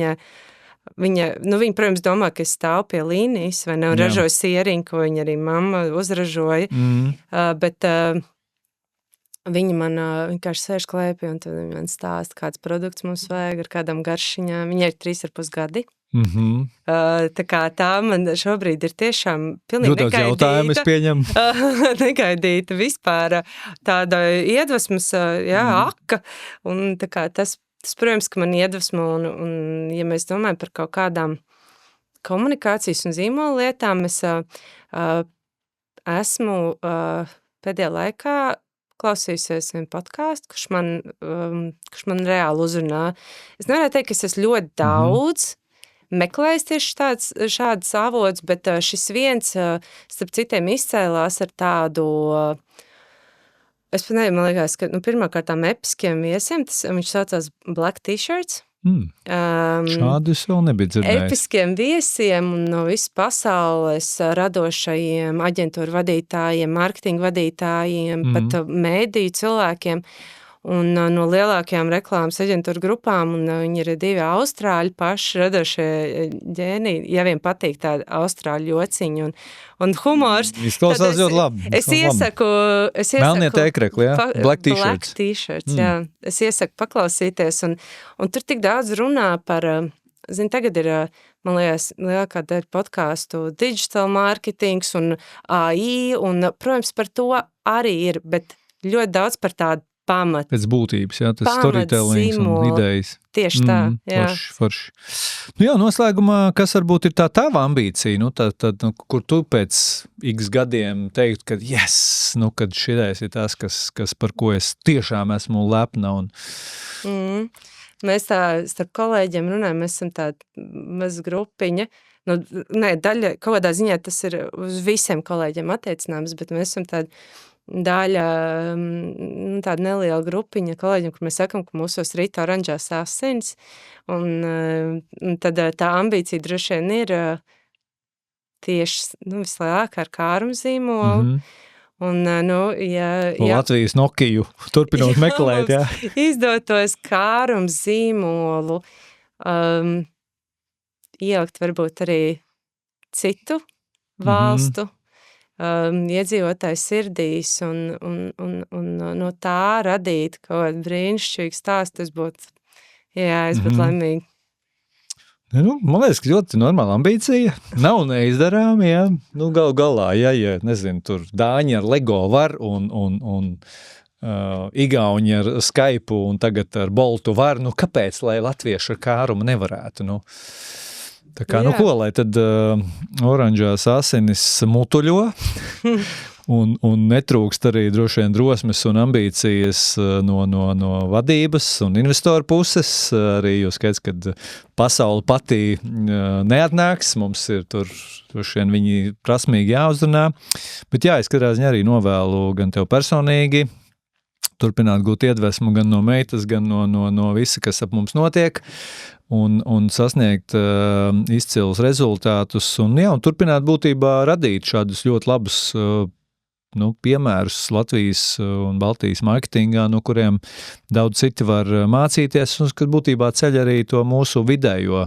viņa, protams, domā, ka es stāvu pie līnijas, vai ne, un ražoju sieriņu, ko viņa arī mamma uzražoja, bet viņa man vienkārši sēž klēpī, un tad viņa man stāsta, kāds produkts mums vajag, ar kādām garšiņām. Viņai ir 3,5 gadi. Tā kā tā man šobrīd ir tiešām pilnīgi negaidīta. Daudz jautājumu es pieņemu. Negaidīta vispār tāda iedvesmas, aka, un tā kā tas, protams, ka man iedvesmo, un ja mēs domājam par kaut kādām komunikācijas un zīmola lietām, es esmu pēdējā laikā klausījusies vienu podkāstu, kurš man reāli uzrunā. Es nevarētu teikt, ka es esmu ļoti daudz meklējis tieši šādas avots, bet šis viens, starp citiem, izcēlās ar tādu, es pat nezinu, man liekas, ka pirmkārtām episkiem viesiem, viņš saucās Black T-shirts. Šādu es vēl nebiju dzirdējis. Episkiem viesiem un no visas pasaules radošajiem aģentūru vadītājiem, marketingu vadītājiem, pat mēdīju cilvēkiem un no lielākajām reklāmas aģentūru grupām, un viņi ir 2 austrāļi paši radošie ģēniji, ja vien patīk tāda austrāļu jociņa un humors. Izklausās ļoti labi. Es iesaku Melnie tēkrekli, jā? Black T-shirts. Black T-shirts, jā. Es iesaku paklausīties, un tur tik daudz runā par, tagad ir, man liekas, lielākā daļa podcastu digital marketings un AI, un, protams, par to arī ir, bet ļoti daudz par tādu pamat. Pēc būtības, jā, tas storytellings un idejas. Tieši tā, jā. Forši. Noslēgumā, kas varbūt ir tā tava ambīcija, tad, kur tu pēc x gadiem teikt, ka yes, kad šitais ir tas, kas par ko es tiešām esmu lepna un... Mēs tā starp kolēģiem runājam, mēs esam tāda maz grupiņa, daļa, kaut kādā ziņā tas ir uz visiem kolēģiem attiecināms, bet mēs esam daļa, tāda neliela grupiņa kolēģiem, kur mēs sakam, ka mūsos rīt oranžās asins, un tad tā ambīcija droši vien ir tieši vislielākā ar kārumu zīmolu, un, Latvijas Nokiju turpinot meklēt, jā. Izdotos kārumu zīmolu, ielikt varbūt arī citu valstu, iedzīvotāju sirdīs un no tā radīt kaut kādu brīnišķīgu stāstu, es būtu laimīgi. Nu, man liekas, ka ļoti normāla ambīcija. Nav neizdarāma, ja. Nu, galā, ja, nezinu, tur Dāņi ar Lego var un Igauņi ar Skype un tagad ar Boltu var, nu, kāpēc, lai latvieši ar kārumu nevarētu, nu? Tā kā, nu, ko, lai tad oranžās asinis mutuļo un netrūkst arī droši vien drosmes un ambīcijas no vadības un investoru puses. Arī jūs skaidrs, kad pasauli patī neatnāks, mums ir tur droši vien viņi prasmīgi jāuzrunā. Bet jā, es katrā ziņā arī novēlu gan tev personīgi turpināt gūt iedvesmu gan no meitas, gan no visa, kas ap mums notiek. Un sasniegt izcilus rezultātus un turpināt būtībā radīt šādus ļoti labus piemērus Latvijas un Baltijas marketingā, no kuriem daudz citi var mācīties, un kad būtībā ceļ arī to mūsu vidējo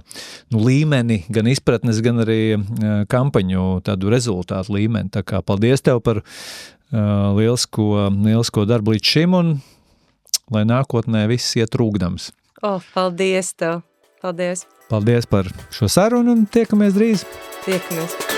līmeni, gan izpratnes, gan arī kampaņu tādu rezultātu līmeni. Tā kā paldies tev par lielisko darbu līdz šim, un lai nākotnē viss iet rūgdams. Paldies tev! Paldies! Paldies par šo sarunu un tiekamies drīz! Tiekamies!